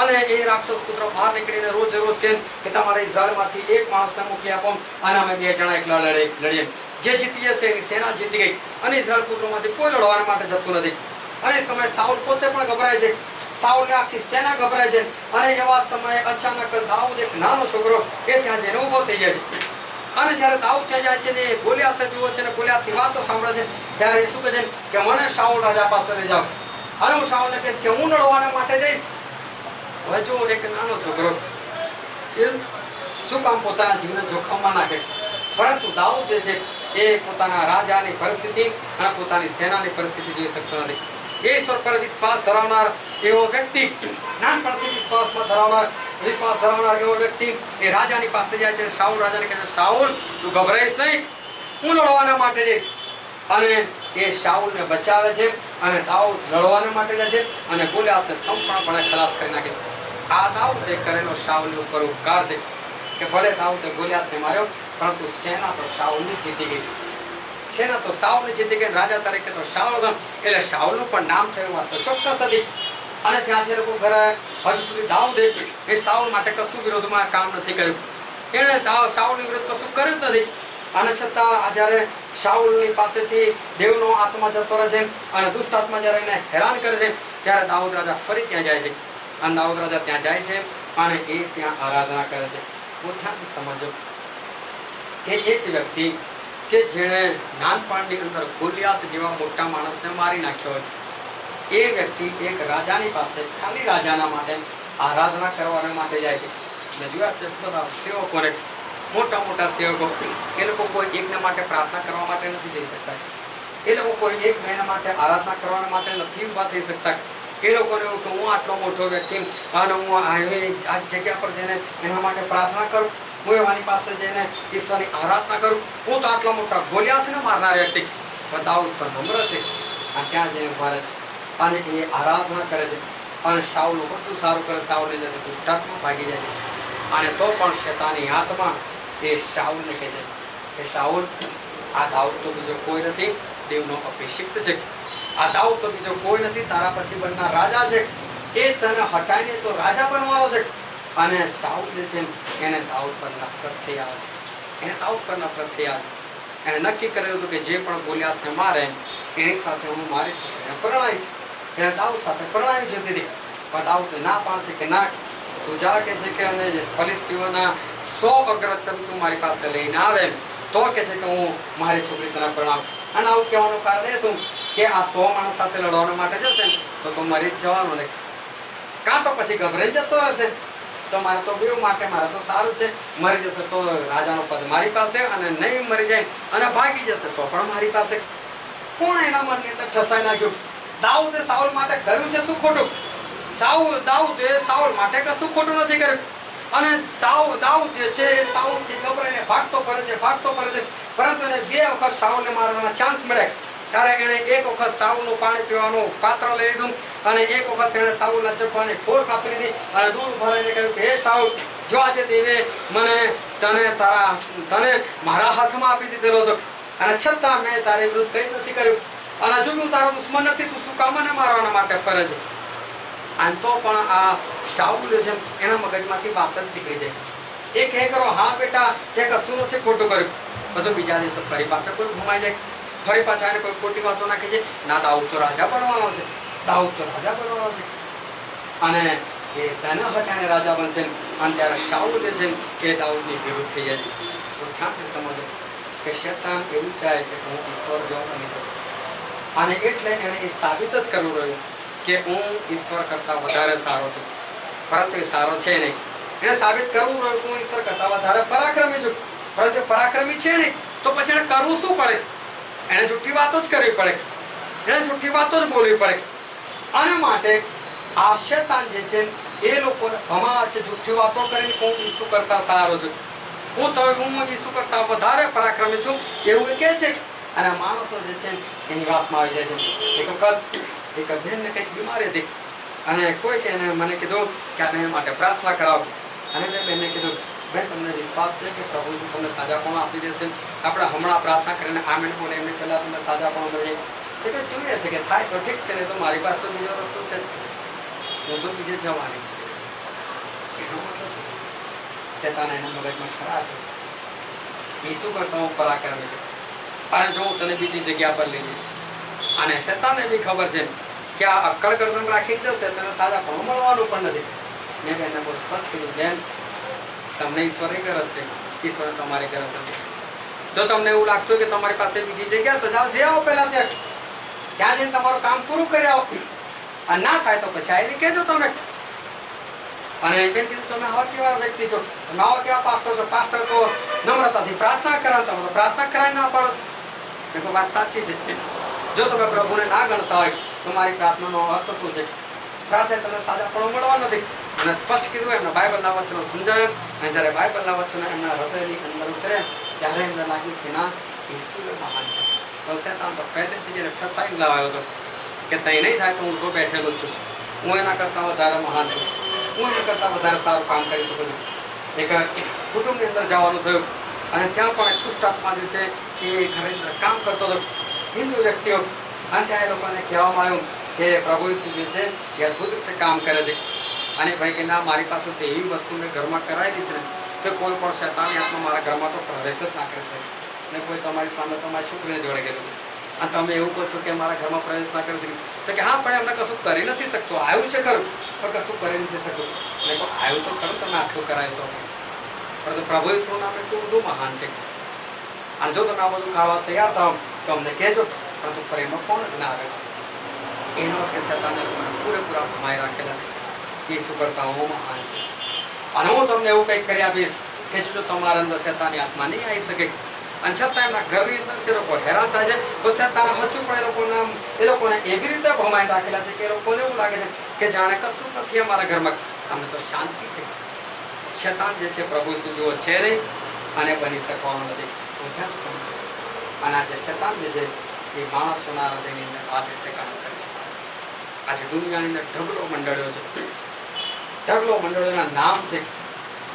અને એ રાક્ષસ પુત્ર બહાર નીકળીને રોજ કે તમારે ઇઝરાયલમાંથી એક માણસને મોકલી આપો અને અમે બે જણા એકલા લડીએ. જે જીતી જશે એની સેના જીતી ગઈ અને ઇઝરાયલ પુત્રોમાંથી કોઈ લડવા માટે જતું નથી. અને એ સમયે સાઉલ પોતે પણ ગભરાય છે, સાઉલની આખી સેના ગભરાય છે. અને એવા સમયે અચાનક દાઉદ એક નાનો છોકરો એ ત્યાં જઈને ઊભો થઈ જાય છે. અને જ્યારે દાઉદ ત્યાં જાય છે ને ગોલિયાથને જુએ છે ને ગોલિયાથની વાતો સાંભળે છે, ત્યારે એ શું કહે છે કે મને શાઉલ રાજા પાસે લઈ જાઓ અને હું શાઉલને કહીશ કે હું લડવાના માટે જઈશ. હવે જો એક નાનો છોકરો એ શું કામ પોતાના જીવને જોખમમાં નાખે, પરંતુ દાઉદ જે છે એ પોતાના રાજાની પરિસ્થિતિ અને પોતાની સેનાની પરિસ્થિતિ જોઈ શકતો નથી. એ ઈશ્વર પર વિશ્વાસ ધરાવનાર એવો વ્યક્તિ, નાનપણથી વિશ્વાસ ધરાવનાર એવો વ્યક્તિ એ રાજાની પાસે જાય છે. શાઉલ રાજાને કહે છે, શાઉલ તું ગભરાઈશ નહીં, હું લડવાના માટે જઈશ. અને એ શાઉલને બચાવે છે અને દાઉદ લડવાના માટે જાય છે અને ગોલિયાથને સંપૂર્ણપણે ખલાસ કરી નાખે. આ દાઉદે કરેલો શાઉલની ઉપર ઉપકાર છે કે ભલે દાઉદે ગોલિયાથને માર્યો, પરંતુ સેના તો શાઉલની જીતી ગઈ. સેના તો શાઉલની જીતી ગઈ. રાજા તરીકે તો શાઉલ હતો, એટલે શાઉલનું પણ નામ થયું વાત તો ચોક્કસ હતી. અને ત્યાંથી લોકો ઘરે હજુ સુધી દાઉદે એ શાઉલ માટે કશું વિરોધમાં કામ નથી કર્યું. એણે શાઉલની વિરુદ્ધ કશું કર્યું જ નથી. અને છતાં જ્યારે શાઉલની પાસેથી દેવનો આત્મા જતો રહે છે અને દુષ્ટ આત્મા જ્યારે એને હેરાન કરે છે, ત્યારે દાઉદ રાજા ફરી ત્યાં જાય છે. અને દાઉદ રાજા ત્યાં જાય છે અને એ ત્યાં આરાધના કરે છે. ધ્યાનથી સમજો કે એક વ્યક્તિ કે જેણે નાનપણની અંદર ગોલિયાથ જેવા મોટા માણસને મારી નાખ્યો હોય, એ વ્યક્તિ એક રાજાની પાસે ખાલી રાજાના માટે આરાધના કરવા માટે જાય છે. મેં જોયા છે બધા સેવકોને, મોટા મોટા સેવકો, એ લોકો કોઈ એકને માટે પ્રાર્થના કરવા માટે નથી જઈ શકતા. એ લોકો કોઈ એક મહિના માટે આરાધના કરવા માટે નથી ઊભા થઈ શકતા. એ લોકોને એવું કે હું આટલો મોટો વ્યક્તિ અને હું આ જગ્યા પર જઈને એના માટે પ્રાર્થના કરું, હું એવાની પાસે જઈને ઈશ્વરની આરાધના કરું, હું તો આટલા મોટા ગોલિયાથને મારનાર વ્યક્તિ. પણ દાઉદ તો નમ્ર છે અને ત્યાં જઈને મારે છે અને એ આરાધના કરે છે અને શાઉલનું બધું સારું કરે. શાઉલની જશે દુષ્ટાત્મા ભાગી જાય છે. અને તો પણ શેતાની આત્મા એ શાઉલને કહે છે કે શાઉલ, આ દાઉદ તો બીજો કોઈ નથી, દેવનો અભિષિક્ત છે. આ દાઉદ તો બીજો કોઈ નથી, તારા પછી બનનાર રાજા છે. એ તને હટાઈને તો રાજા બનવાનો છે. અને શાઉલ જે છે એને દાઉદ પર નફરત થઈ આવે છે. એને દાઉદ પર નફરત થઈ આવે. એને નક્કી કરેલું હતું કે જે પણ ગોલિયાથને મારે એની સાથે હું મારી છોકરીને પરણાવીશ. એને દાઉદ સાથે પરણાવી જોતી હતી, પણ દાઉદ ના પાડશે કે ના, તું જા કે છે કે અને ફલિસ્તીઓના 100 અગ્રચમ તું મારી પાસે લઈને આવે તો કે છે કે હું મારી છોકરી તને પરણાવું. અને આવું કહેવાનું કારણ એ હતું કે આ 100 માણસ સાથે લડવા માટે જશે ને તો મરી જ જવાનું ને, કાં તો પછી ગભરાઈ જતો રહેશે. તો મારે તો બેવ માટે મારે તો સારું છે, મરી જશે તો રાજાનો પદ મારી પાસે, અને નહીં મરી જાય અને ભાગી જશે તો પણ મારી પાસે. કોણ એના મનની અંદર ઠસાઈ નાખ્યું? દાઉદે સાઉલ માટે કર્યું છે શું ખોટું? દાઉદે સાઉલ માટે કશું ખોટું નથી કર્યું. અને દાઉદ જે છે એ સાઉલથી ગભરાઈને ભાગતો ફરે છે, પરંતુ એને 2 વખત સાઉલને મારવાના ચાન્સ મળ્યા. ત્યારે એણે એક વખત સાઉલનું પાણી પીવાનું પાત્ર લઈ લીધું અને એક વખત એણે સાઉલના ચપ્પાની ખોર કાપી લીધી અને દૂધ ભરાઈને કહ્યું કે હે સાઉલ, જો આજે દેવે તને મારા હાથમાં આપી દીધેલો હતો અને છતાં મેં તારી વિરુદ્ધ કંઈ નથી કર્યું. અને જો હું તારો દુશ્મન નથી, તું શું કામ મને મારવાના માટે ફરે છે? અને તો પણ આ શાઉલ છે એના મગજમાંથી વાત જ નીકળી જાય. એ કહે કરો, હા બેટા તે કશું નથી ખોટું કર્યું. બધું બીજા દિવસે ફરી પાછા કોઈ ઘુમાઈ જાય, ફરી પાછા એને કોઈ ખોટી વાતો નાખે છે. ના, દાઉદ તો રાજા બનવાનો છે, અને એ તેના હટાને રાજા બનશે. અને ત્યારે શાઉલ જે છે એ દાઉદની વિરુદ્ધ થઈ જાય છે. તો ધ્યાનથી સમજો કે શેતાન એવું ચાહે છે કે હું ઈશ્વર જેવો બની જાઉં, અને એટલે એણે એ સાબિત જ કરવું રહ્યું કે હું ઈશ્વર કરતાં વધારે સારો છું. પરંતુ એ સારો છે નહીં. એને સાબિત કરવું રહ્યું કે હું ઈશ્વર કરતાં વધારે પરાક્રમી છું, પરંતુ પરાક્રમી છે નહીં. તો પછી એને કરવું શું પડે? એને જુઠ્ઠી વાતો જ કરવી પડે, એને જુઠ્ઠી વાતો જ બોલવી પડે. આના માટે આ શેતાન જે છે એ લોકોને ભમાવે છે જુઠ્ઠી વાતો કરીને હું ઈસુ કરતાં સારો છું, હું ઈસુ કરતાં વધારે પરાક્રમી છું એવું એ કહે છે. અને માણસો જે છે એની વાતમાં આવી જાય છે. એક વખત એક બહેનને કંઈક બીમારી હતી અને કોઈક એને મને કીધું કે આ બહેન માટે પ્રાર્થના કરાવો. અને મેં બહેનને કીધું, બેન તમને વિશ્વાસ છે કે પ્રભુ તમને સાજાપણું આપી દેશે? આપણે હમણાં પ્રાર્થના કરીને આમેન બોલે એમને પહેલાં તમને સાજાપણું મળી જાય. એટલે જોઈએ છે કે થાય તો ઠીક છે, ને તો મારી પાસે તો બીજો રસ્તો છે જ, હું તો બીજે જવાની છે. એનો મતલબ શું? શેતાન એના મગજમાં ખરાબ ઈસુ કરતા હું પરાક્રમી છું. અને જો હું તને બીજી જગ્યા પર લઈ જઈશ. અને શેતાનને બી ખબર છે કે આ અક્કડ ગરદન રાખીને જશે તને સાજાપણું મળવાનું પણ નથી. મેં એને બહુ સ્પષ્ટ કીધું, બેન તમને ઈશ્વરની ગરજ છે, ઈશ્વર તમારી ગરજ નથી. જો તમને એવું લાગતું કે તમારી પાસે બીજી જગ્યા તો જાઓ, જે આવો પહેલા ત્યાં જઈને તમારું કામ પૂરું કરી આવો. અને ના થાય તો પછી આવીને કહેજો તમે. અને બેન કીધું, તમે આવા કેવા વ્યક્તિ છો, તમે આવા કેવા પાસ્ટર છો? પાસ્ટર તો નમ્રતાથી પ્રાર્થના કરાવો, તમે તો પ્રાર્થના કરાવી ના પાડો છો. મેં કહ્યું, વાત સાચી છે. જો તમે પ્રભુને ના ગણતા હોય તો મારી પ્રાર્થનાનો અર્થ શું છે? પ્રાર્થના તમને સાજાપણું મળવા નથી. અને સ્પષ્ટ કીધું, એમના બાઇબલના વચનો સમજાવ્યા. અને જ્યારે બાઇબલના વચનો એમના હૃદયની અંદર ઉતરે ત્યારે એમને લાગ્યું કે ના, ઈસુ મહાન છે. તો શેતાન તો પહેલેથી જ એને ફસાઈને લાવ્યો હતો કે તઈ નહીં થાય તો હું તો બેઠેલો જ છું, હું એના કરતાં વધારે મહાન છું, હું એના કરતાં વધારે સારું કામ કરી શકું છું. એક કુટુંબની અંદર જવાનું થયું અને ત્યાં પણ એક કુષ્ઠાત્મા જે છે એ ઘરની અંદર કામ કરતો હતો, હિન્દુ વ્યક્તિઓ. અને ત્યાં એ લોકોને કહેવામાં આવ્યું કે પ્રભુ ઈસુ જે છે એ અદ્ભુત રીતે કામ કરે છે. અને ભાઈ કે ના, મારી પાસે તો એવી વસ્તુ મેં ઘરમાં કરાવેલી છે ને કે કોઈ પણ શેતાની આત્મા મારા ઘરમાં તો પ્રવેશ જ ના કરી શકે. ને કોઈ તમારી સામે તમારી છોકરીને જોડે ગયેલું છે અને તમે એવું કહો છો કે મારા ઘરમાં પ્રવેશ ના કરી શકે. તો કે હા, પણ એમને કશું કરી નથી શકતો. આવ્યું છે ખરું પણ કશું કરી નથી શકતું. મેં કહું, આવ્યું તો ખરું, તમે આટલું કરાયું તો. પરંતુ પ્રભુ ઈસુનું નામ એટલું બધું મહાન છે. અને જો તમે આ બધું ખાવા તૈયાર થાવ તો અમને કહેજો. પરંતુ પ્રેમમાં કોણ જ ના આવે? એનો અર્થ કે શેતાને લોકોને પૂરેપૂરા ભમાઈ રાખેલા છે. ઈસુ કરતા હું મહાન છે. અને હું તમને એવું કંઈક કરી આપીશ કે જો તમારા અંદર શેતાની આત્મા નહીં આવી શકે. અને છતાં એમના ઘરની અંદર જે લોકો હેરાન થાય છે તો શેતાન હજુ પણ એ લોકોને એવી રીતે ભમાઈ રાખેલા છે કે એ લોકોને એવું લાગે છે કે જાણે કશું નથી અમારા ઘરમાં, અમને તો શાંતિ છે. શેતાન જે છે પ્રભુ ઈસુ જેવો છે નહીં અને બની શકવાનો નથી. અને આજે શેતાન જે છે એ માણસોના હૃદયની અંદર આ રીતે કામ કરે છે. આજે દુનિયાની અંદર ઢગલો મંડળીઓ છે. ઢગલો મંડળીઓના નામ છે,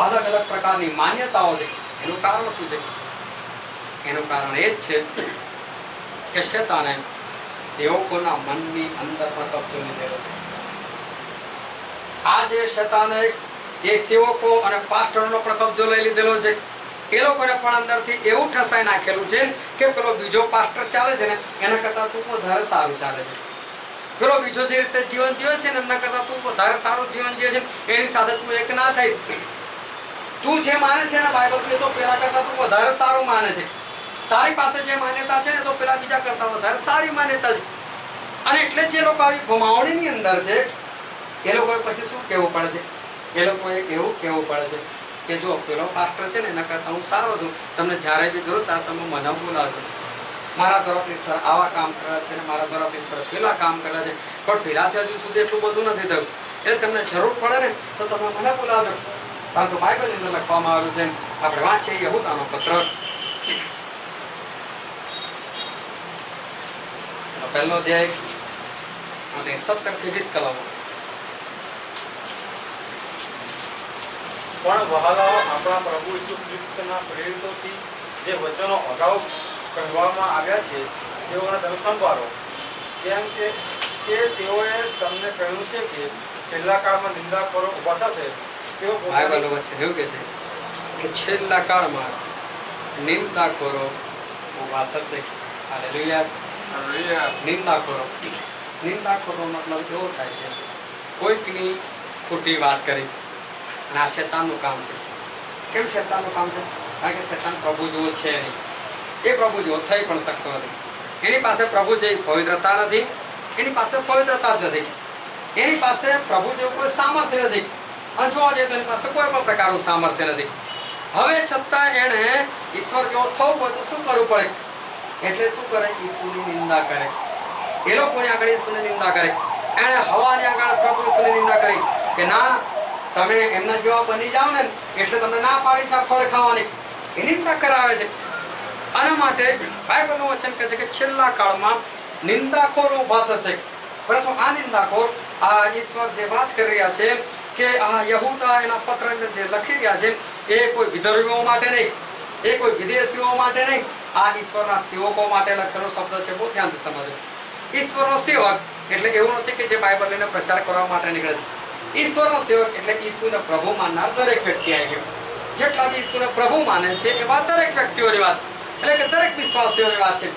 અલગ અલગ પ્રકારની માન્યતાઓ છે. એનું કારણ શું છે? એનું કારણ એ જ છે કે શેતાને સેવકોના મનની અંદર પણ કબજો લીધેલો છે. આજે શેતાને એ સેવકો અને પાસ્ટરોનો પણ કબજો લઈ લીધેલો છે. એ લોકોને પણ અંદરથી એવું ઠસાઈ નાખેલું છે કે પેલો બીજો પાસ્ટર ચાલે છે ને એના કરતાં તું વધારે સારું ચાલે છે. પેલો બીજો જે રીતે જીવન જીવે છે ને એના કરતાં તું વધારે સારું જીવન જીવે છે, એની સાથે તું એક ના થઈશ. તું જે માને છે ને બાઇબલ કે તો પેલા કરતાં તું વધારે સારું માને છે. તારી પાસે જે માન્યતા છે ને તો પેલા બીજા કરતાં વધારે સારી માન્યતા છે. અને એટલે જે લોકો આવી ભમાવણીની અંદર છે એ લોકોએ પછી શું કહેવું પડે છે? એ લોકોએ એવું કહેવું પડે છે કે જો પેલો પાસ્ટર છે ને એના કરતાં હું સારો છું, તમને જ્યારે બી જરૂર ત્યારે તમે મને બોલાવજો. મારા દ્વારા ઈશ્વર આવા કામ કર્યા છે ને મારા દ્વારા ઈશ્વર પેલા કામ કર્યા છે, પણ પેલાથી હજુ સુધી એટલું બધું નથી થયું. એટલે તમને જરૂર પડે ને તો તમે મને બોલાવજો. પરંતુ બાઇબલની અંદર લખવામાં આવ્યું છે, આપણે વાંચીએ યહૂદાનો પત્ર, પહેલો અધ્યાય અને 17 થી 20 કલમો. પણ વહાલાઓ, આપણા પ્રભુ ઈસુ ખ્રિસ્તના પ્રેરિતોથી જે વચનો અગાઉ કહેવામાં આવ્યા છે તેઓને તમે સંભાળો. કેમ કે તેઓએ તમને કહ્યું છે કે છેલ્લા કાળમાં નિંદાખોરો ઊભા થશે. તેઓ બાઇબલ વચ્ચે એવું કહે છે કે છેલ્લા કાળમાં નિંદાખોરો ઊભા થશે. હાલેલુયા. નિંદાખોરો મતલબ એવો થાય છે કોઈકની ખોટી વાત કરી. અને આ શેતાનનું કામ છે. કેમ શેતાનનું કામ છે? કારણ કે શેતાન પ્રભુ જેવો છે નહીં. એ પ્રભુ જેવો થઈ પણ શકતો નથી. એની પાસે પ્રભુ જેવી પવિત્રતા નથી. એની પાસે પવિત્રતા જ નથી. એની પાસે પ્રભુ જેવું કોઈ સામર્થ્ય નથી. અને જોવા જઈએ તો એની પાસે કોઈ પણ પ્રકારનું સામર્થ્ય નથી. હવે છતાં એણે ઈશ્વર જેવો થવું હોય તો શું કરવું પડે? એટલે શું કરે? ઈસુની નિંદા કરે. એ લોકોની આગળ ઈસુની નિંદા કરે. એણે હવાની આગળ પ્રભુ ઈસુની નિંદા કરી કે ના, તમે એમના જેવા બની જાઓ ને એટલે તમને ના પાડી છે ફળ ખાવાની. એ નિંદા કરાવે છે. આના માટે બાઇબલનું વચન કહે છે કે છેલ્લા કાળમાં નિંદાખોર ઊભા થશે. પરંતુ આ નિંદાખોર, આ ઈશ્વર જે વાત કરી રહ્યા છે કે આ યહૂદા એના પત્રની અંદર જે લખી રહ્યા છે એ કોઈ વિધર્મીઓ માટે નહીં, એ કોઈ વિદેશીઓ માટે નહીં, આ ઈશ્વરના સેવકો માટે લખેલો શબ્દ છે. બહુ ધ્યાનથી સમજો. ઈશ્વરનો સેવક એટલે એવું નથી કે જે બાઇબલ લઈને પ્રચાર કરવા માટે નીકળે છે. ઈશ્વરનો સેવક એટલે ઈસુને પ્રભુ માનનાર દરેક વ્યક્તિ આવી ગયો. જેટલા બી ઈસુને પ્રભુ માને છે એવા દરેક વ્યક્તિઓની વાત. એટલે કે દરેક વિશ્વાસીઓની વાત છે.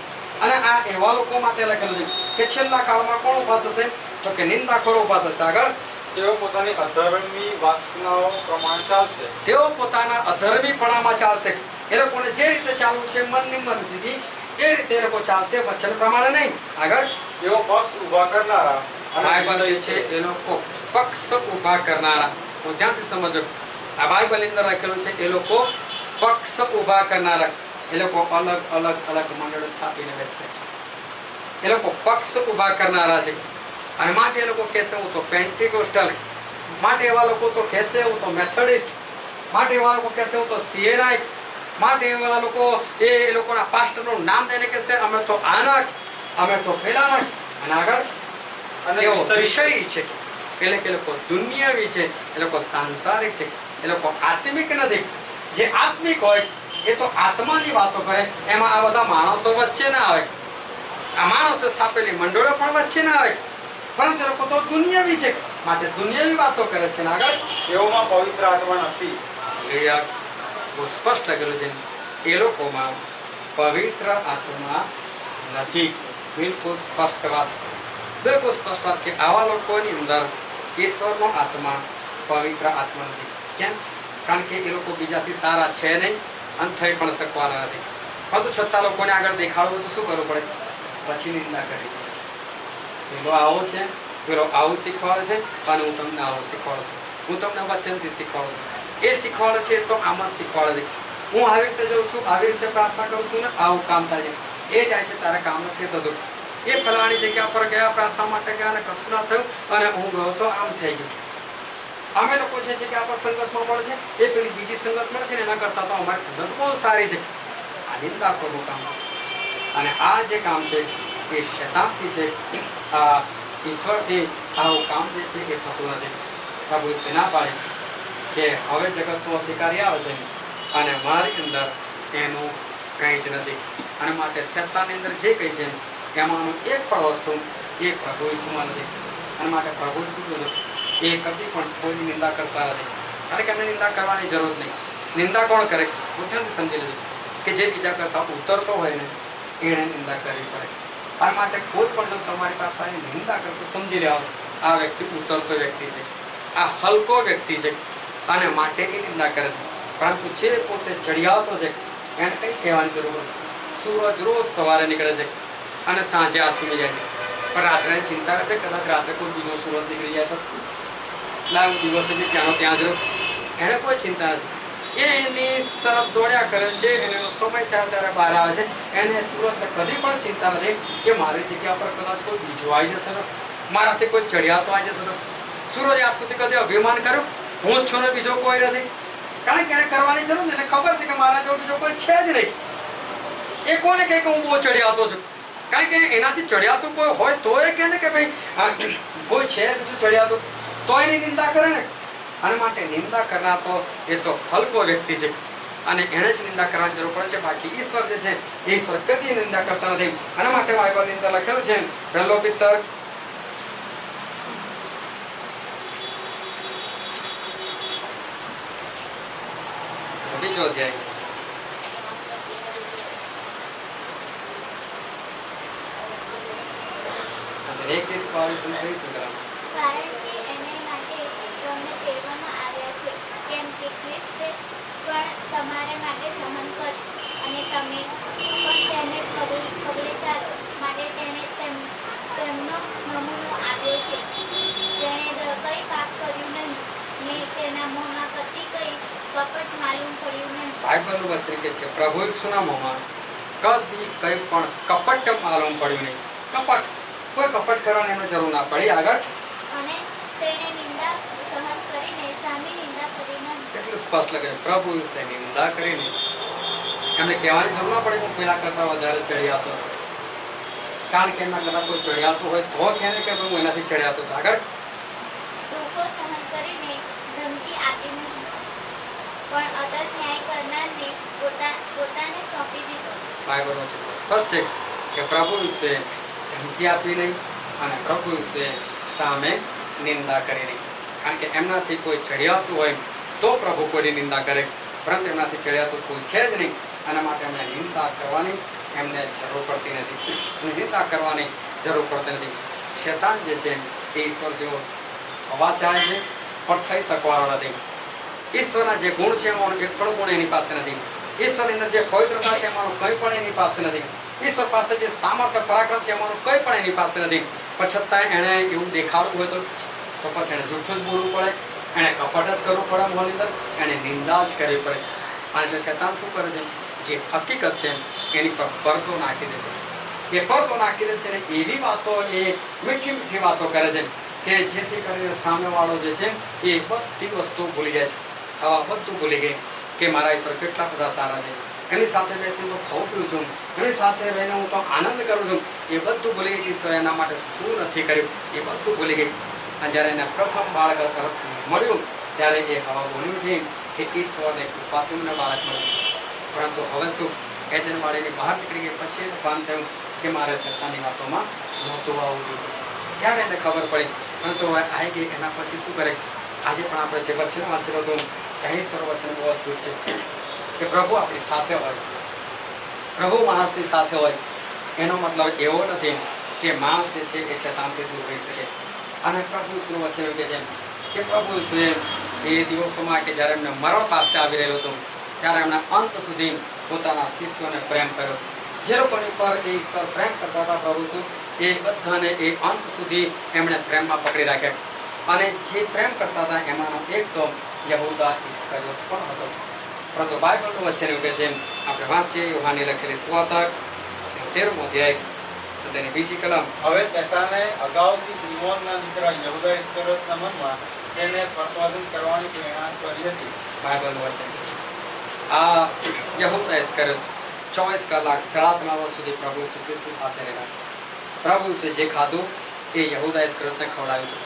અને આ એવા લોકો માટે લખેલું છે કે છેલ્લા કાળમાં કોણ ઊભા થશે? તો કે નિંદાખોરો ઊભા થશે. આગળ, તેઓ પોતાની અધર્મની વાસનાઓ પ્રમાણે ચાલશે. તેઓ પોતાના અધર્મીપણામાં ચાલશે. એ લોકોને જે રીતે ચાલવું છે મનની મરજીથી એ રીતે એ લોકો ચાલશે, વચન પ્રમાણે નહીં. આગળ, તેઓ પક્ષ ઊભા કરનારા અને બાઇબલ વિષય છે એ લોકો પક્ષ ઊભા કરનારા. તો ધ્યાનથી સમજો, આ બાઇબલની અંદર લખેલું છે એ લોકો પક્ષ ઊભા કરનારા. એ લોકો અલગ અલગ અલગ મંડળ સ્થાપીને બેસશે. એ લોકો પક્ષ ઊભા કરનારા છે. અને માટે એ લોકો કહેશે હું તો પેન્ટિકોસ્ટલ, માટે એવા લોકો તો કહેશે હું તો મેથોડિસ્ટ, માટે એવા લોકો કહેશે હું તો સિએરાઇટ, માટે એવા લોકો એ લોકોના પાસ્ટરનું નામ દઈને કહેશે અમે તો આના, અમે તો પેલાના. અને આગળ, અને એવો વિષય વિષય છે. એટલે કે એ લોકો દુનિયાવી છે, એ લોકો સાંસારિક છે, એ લોકો આત્મિક નથી. જે આત્મિક હોય એ તો આત્માની વાતો કરે. એમાં આ બધા માણસો વચ્ચે ના આવે. આ માણસો સ્થાપેલી મંડળો પણ વચ્ચે ના આવે. પરંતુ એ લોકો તો દુનિયાવી છે, માટે દુનિયાવી વાતો કરે છે. આગળ, તેઓમાં પવિત્ર આત્મા નથી. બહુ સ્પષ્ટ લખેલું છે એ લોકોમાં પવિત્ર આત્મા નથી. બિલકુલ સ્પષ્ટ વાત, બિલકુલ સ્પષ્ટ વાત કે આવા લોકોની અંદર ઈશ્વરનો આત્મા, પવિત્ર આત્મા નથી. કેમ? કારણ કે એ લોકો બીજાથી સારા છે નહીં અને થઈ પણ શકવાના નથી. પરંતુ છતાં લોકોને આગળ દેખાડવું તો શું કરવું પડે? પછી નિંદા કરવી પડે. પેલો આવો છે, પેલો આવું શીખવાડે છે અને હું તમને આવું શીખવાડું છું. હું તમને વચનથી શીખવાડું છું. એ શીખવાડે છે તો આમ જ શીખવાડે છે. હું આવી રીતે જાઉં છું, આવી રીતે પ્રાર્થના કરું છું ને આવું કામ થાય છે. એ જાય છે તારે કામ નથી થતું. એ ફલાણી જગ્યા પર ગયા, પ્રાર્થના માટે ગયા અને કશું ના થયું અને હું ગયો તો આમ થઈ ગયું. અમે લોકો જે જગ્યા પર સંગતમાં મળે છે એ પેલી બીજી સંગત મળે છે ને એના કરતાં તો અમારી સંગત બહુ સારી છે. આ નિંદા કરવું કામ છે. અને આ જે કામ છે એ શૈતાનથી છે. આ ઈશ્વરથી આવું કામ જે છે એ થતું નથી. પ્રભુ સેના પાડે કે હવે જગતનો અધિકારી આવે છે અને મારી અંદર એનું કંઈ જ નથી. અને માટે શૈતાનની અંદર જે કંઈ છે એમાંનું એક પણ વસ્તુ એ પ્રભુ ઈસુમાં નથી. અને માટે પ્રભુ ઈસુ જોજો એ કદી પણ કોઈની નિંદા કરતા નથી. કારણ કે એમને નિંદા કરવાની જરૂર નહીં. નિંદા કોણ કરે? બુદ્ધિથી સમજી લેજો કે જે બીજા કરતા ઉતરતો હોય ને એણે નિંદા કરવી પડે. આ માટે કોઈ પણ તમારી પાસે આવીને નિંદા કરતો સમજી લેવાનું આ વ્યક્તિ ઉતરતો વ્યક્તિ છે, આ હલકો વ્યક્તિ છે અને માટે એ નિંદા કરે છે. પરંતુ જે પોતે ચડિયાતો છે એને કંઈ કહેવાની જરૂર નથી. સૂરજ રોજ સવારે નીકળે છે અને સાંજે આથમી જાય છે, પણ રાત્રે ચિંતા રહે છે કદાચ રાત્રે કોઈ બીજો સૂરજ નીકળી જાય તો લાવ દિવસે બી ત્યાંનો ત્યાં જ રહ્યો. એને કોઈ ચિંતા નથી. એ એની સરફ દોડ્યા કરે છે, એનો સમય થયા ત્યારે બહાર આવે છે. એને સૂરજને કદી પણ ચિંતા નથી કે મારી જગ્યા પર કદાચ કોઈ બીજો આવી જશે તો, મારાથી કોઈ ચડિયાતો આવી જશે તો. સૂરજ આજ સુધી કદી અભિમાન કર્યું હું જ છું ને બીજો કોઈ નથી? કારણ કે એને કરવાની જરૂર નથી. એને ખબર છે કે મારા જેવો બીજો કોઈ છે જ નહીં. એ કોને કહે કે હું બહુ ચડિયાતો છું? કારણ કે એનાથી ચડિયાતું કોઈ હોય તો એ કહે ને કે ભાઈ કોઈ છે બીજું ચડિયાતું, તો એની નિંદા કરે ને. અને માટે નિંદા કરનાર તો એ તો હલકો વ્યક્તિ છે અને એને જ નિંદા કરવાની જરૂર પડે છે. બાકી ઈશ્વર જે છે એ ઈશ્વર કદી નિંદા કરતા નથી. આના માટે બાઇબલની અંદર લખેલું છે પહેલો પિત્તર 2 અધ્યાય અને 21-22 કારણ કે એને માટે તમને કહેવામાં આવ્યા છે કેમ કે ખ્રિસ્તે પણ તમારા માટે સહન કર્યું અને તમે પણ તેને પગલે ચાલો. માટે તેને તેમનો નમૂનો આપ્યો છે. તેણે કંઈ પાપ કર્યું નહીં ને તેના મોંમાં કદી કંઈ કપટ માલુમ પડ્યું નહીં. બાઇબલનું વચન કે છે પ્રભુ ઈસુના મોંમાં કદી કંઈ પણ કપટ માલુમ પડ્યું નહીં. કપટ, કોઈ કપટ કરવાની એમને જરૂર ના પડી. આગળ, અને તેણે નિંદા સહન કરીને સામી નિંદા કરી નહીં. કેટલું સ્પષ્ટ લાગે. પ્રભુ ઈસુએ નિંદા કરીને એમને કહેવાની જરૂર ના પડે હું પેલા કરતા વધારે ચડિયાતો છું. કારણ કે એમના કદાચ કોઈ ચડિયાતો હોય તો કહે ને કે હું એનાથી ચડિયાતો છું. આગળ, દુઃખો સહન કરીને ધમકી આપી નહીં પણ અદલ ન્યાય કરનારને પોતાને સોંપી દીધો. બાઇબલમાં છે સ્પષ્ટ છે કે પ્રભુ ઈસુએ ધમકી આપી નહીં અને પ્રભુ ઈસુએ સામે નિંદા કરી નહીં. કારણ કે એમનાથી કોઈ ચડિયાતું હોય તો પ્રભુ કોઈની નિંદા કરે, પરંતુ એમનાથી ચડિયાતું કોઈ છે જ નહીં આના માટે એમને નિંદા કરવાની એમને જરૂર પડતી નથી. નિંદા કરવાની જરૂર પડતી નથી. શેતાન જે છે એ ઈશ્વર જેવો થવા ચાહે છે પણ થઈ શકવાનો નથી. ઈશ્વરના જે ગુણ છે એમાંનો એક પણ ગુણ એની પાસે નથી. ઈશ્વરની અંદર જે પવિત્રતા છે એમાંનું કંઈ પણ એની પાસે નથી. ઈશ્વર પાસે જે સામર્થ્ય પરાક્રમ છે એમાંનું કંઈ પણ એની પાસે નથી. પણ છતાં એણે એવું દેખાડવું હોય તો પછી એણે જૂઠું જ બોલવું પડે, એણે કપટ જ કરવું પડે મોહની અંદર, એણે નિંદા જ કરવી પડે. અને એટલે શેતાન શું કરે છે? જે હકીકત છે એની પર પડદો નાખી દે છે. એ પડદો નાખી દે છે ને એવી વાતો, એ મીઠી મીઠી વાતો કરે છે કે જેથી કરીને સામેવાળો જે છે એ બધી વસ્તુ ભૂલી જાય છે. હવા બધું ભૂલી ગઈ કે મારા ઈશ્વર કેટલા બધા સારા છે, એની સાથે બેસીને તો ખાઉં પીઉં છું, એની સાથે રહીને હું તો આનંદ કરું છું, એ બધું ભૂલી ગઈ કે ઈશ્વરે એના માટે શું નથી કર્યું, એ બધું ભૂલી ગઈ. અને જ્યારે એને પ્રથમ બાળક મળ્યું ત્યારે એ હવા બોલી ઉઠી કે ઈશ્વરને કૃપાથી મને બાળક મળ્યું. પરંતુ હવે શું, એદનવાડીની બહાર નીકળી ગઈ પછી એને ભાન થયું કે મારે સત્તાની વાતોમાં નહોતું આવવું જોઈએ. ત્યારે એને ખબર પડી. પરંતુ હવે આવી ગઈ એના પછી શું કરે? આજે પણ આપણે જે વચન વાંચેલું હતું એ સર્વ વચન બહુ અદભુત છે કે પ્રભુ આપણી સાથે હોય, પ્રભુ માણસની સાથે હોય. એનો મતલબ એવો નથી કે માણસ જે છે એ શેતાનથી દૂર રહી શકે. અને પ્રભુ ઈસુનું વચન એવું કહે છે કે પ્રભુ ઈસુએ એ દિવસોમાં કે જ્યારે એમને મરણ પાસે આવી રહેલું હતું ત્યારે એમણે અંત સુધી પોતાના શિષ્યોને પ્રેમ કર્યો. જે લોકોની પર એ ઈશ્વર પ્રેમ કરતા હતા પ્રભુ ઈસુ, એ બધાને એ અંત સુધી એમણે પ્રેમમાં પકડી રાખ્યા. અને જે પ્રેમ કરતા હતા એમાંનો એક તો યહૂદા ઇસ્કરિયોત પણ હતો. પરંતુ બાઇબલનું વચન એવું કહે છે, આપણે વાંચીએ યોહાનની લખેલી સુવાર્તા 13મો અધ્યાય તો તેની 20મી કલમ. હવે શેતાને અગાઉથી સિમોનના દીકરા યહૂદા ઇસ્કરિયોતના મનમાં તેને પરસ્વાધીન કરવાની પ્રેરણા કરી હતી. બાઇબલનું વચન આ યહૂદા ઇસ્કરિયોત 24 કલાક 7.5 વર્ષ સુધી પ્રભુ ઈસુ ખ્રિસ્તની સાથે રહેલા. પ્રભુ ઈસુએ જે ખાધું એ યહૂદા ઇસ્કરિયોતને ખવડાવ્યું છે.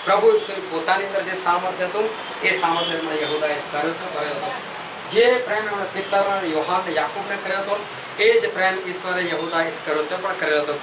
પ્રભુ ઈસુએ પોતાની અંદર જે સામર્થ્ય હતું એ સામર્થ્ય યહૂદા ઇસ્કરિયોતને કર્યો હતો. જે પ્રેમ એમણે પિતર યોહાન યાકૂબને કર્યો હતો એ જ પ્રેમ ઈશ્વરે યહૂદા ઇસ્કરિયોતને પણ કર્યો હતો.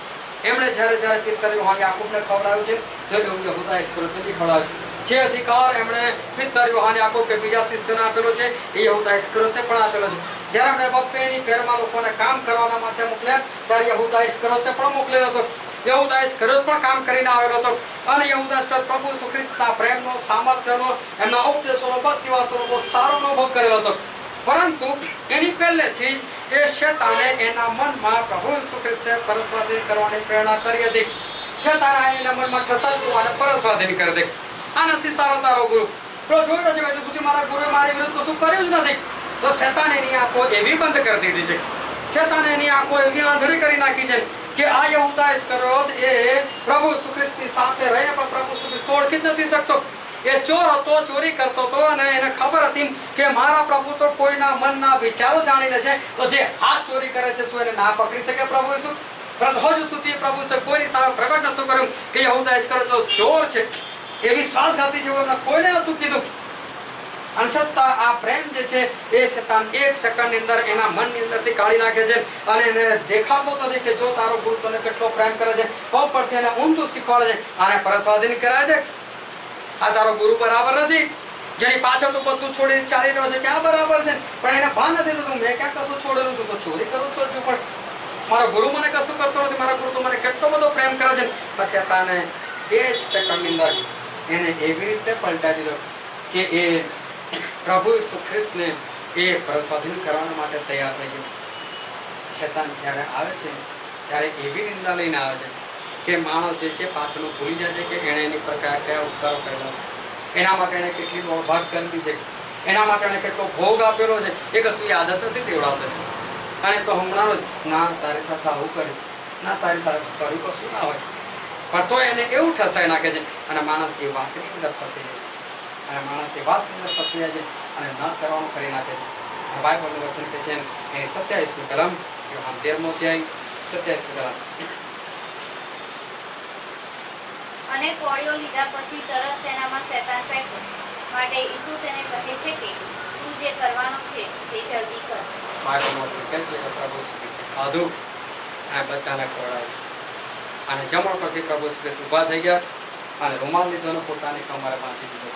એમણે જ્યારે પિતર યોહાન યાકૂબને ખવડાવ્યું છે તો એવું યહૂદા ઇસ્કરિયોતને બી ખવડાવ્યું છે. જે અધિકાર એમણે પિતર યોહાન યાકૂબ કે બીજા શિષ્યોને આપેલો છે એ યહૂદા ઇસ્કરિયોતને પણ આપેલો છે. જ્યારે એમણે બપ્પેની ફેરમાં લોકોને કામ કરવાના માટે મોકલ્યા ત્યારે યહૂદા ઇસ્કરિયોતને પણ મોકલેલો હતો. યહૂદા ઇસ્કરિયોત પણ કામ કરીને આવેલો હતો. અને યહૂદા ઇસ્કરિયોત પ્રભુ ઈસુ ખ્રિસ્તના પ્રેમનો, સામર્થ્યનો, એમના ઉપદેશોનો, બધી વાતોનો બહુ સારો અનુભવ કરેલો હતો. પરંતુ એની પહેલેથી જ એ શેતાને એના મનમાં પ્રભુ ઈસુ ખ્રિસ્તને પરસ્વાધીન કરવાની પ્રેરણા કરી હતી. શેતાને એના મનમાં ઠસાતું અને પરસ્વાધીન કરી દે. આ નથી સારો તારો ગુરુ. તો જોઈ રહ્યો છે કે હજુ સુધી મારા ગુરુએ મારી વિરુદ્ધ કશું કર્યું જ નથી. તો શેતાને એની આંખો એવી બંધ કરી દીધી છે, શેતાને એની આંખો એવી આંધળી કરી નાખી છે કે આ યહૂદા ઇસ્કરિયોત એ પ્રભુ ઈસુ ખ્રિસ્તની સાથે રહીને પણ પ્રભુ ઈસુ ખ્રિસ્ત ઓળખી જ નથી શકતો. એ ચોર હતો, ચોરી કરતો હતો અને એને ખબર હતી કે મારા પ્રભુ તો કોઈના મનના વિચારો જાણી લે છે. તો જે હાથ ચોરી કરે છે શું એને ના પકડી શકે પ્રભુ ઈસુ? પરંતુ હજુ સુધી પ્રભુ ઈસુએ કોઈની સામે પ્રગટ નહોતું કર્યું કે યહૂદા ઇસ્કરિયોત તો ચોર છે, એ વિશ્વાસઘાતી છે, એમને કોઈને નહોતું કીધું. અને છતાં આ પ્રેમ જે છે એ શેતાન 1 સેકન્ડની અંદર એના મનની અંદરથી કાઢી નાખે છે અને એને દેખાડતો નથી કે જો તારો ગુરુ તને કેટલો પ્રેમ કરે છે, પગ પરથી એને ઊંધું શીખવાડે છે, આને પરસ્વાધીન કરાય છે. આ તારો ગુરુ બરાબર નથી, જેની પાછળ તું બધું છોડીને ચાલી રહ્યો છે ક્યાં બરાબર છે? પણ એને ભાન નથી થતું મેં ક્યાં કશું છોડેલું છું, તો ચોરી કરું છું હજુ પણ. મારો ગુરુ મને કશું કરતો નથી, મારા ગુરુ તો મને કેટલો બધો પ્રેમ કરે છે. બસ શેતાને 2 સેકન્ડની અંદર એને એવી રીતે પલટાવી દીધો કે એ પ્રભુ ઈસુ ખ્રિસ્તને એ પરસ્વાધીન કરવા માટે તૈયાર થઈ ગયો. શેતાન જ્યારે આવે છે ત્યારે એવી નિંદા લઈને આવે છે કે માણસ જે છે પાછળનું ભૂલી જાય છે કે એણે એની પર કયા ઉપકારો કરેલા છે, એના માટે એણે કેટલી દોડભાગ કરેલી છે, એના માટે એણે કેટલો ભોગ આપેલો છે, એ કશું યાદ જ નથી દેવડાવતો. અને તો હમણાં જ ના તારી સાથે આવું કર્યું, ના તારી સાથે કર્યું કશું ના હોય, પણ તો એને એવું ઠસાઈ નાખે છે અને માણસ એ વાતની અંદર ફસી જાય છે. અને માણસ એ વાતની અંદર ફસી જાય છે અને ન કરવાનું કરી નાખે છે. બાઇબલનું વચન કહે છે એની 27મી કલમ યોહાન 13મો અધ્યાય 27મી કલમ. અને કોળીઓ લીધા પછી તરત તેનામાં શેતાન ફેંકો માટે ઈસુ તેને કહે છે કે તું જે કરવાનું છે તે જલ્દી કર. બાઇબલનું વચન કહે છે કે પ્રભુ ઈસુ ખ્રિસ્તે ખાધું અને બધાને ખવડાવ્યું. અને જમણ પરથી પ્રભુ ઈસુ ખ્રિસ્ત ઊભા થઈ ગયા અને રૂમાલ લીધો અને પોતાની કમરે બાંધી દીધો.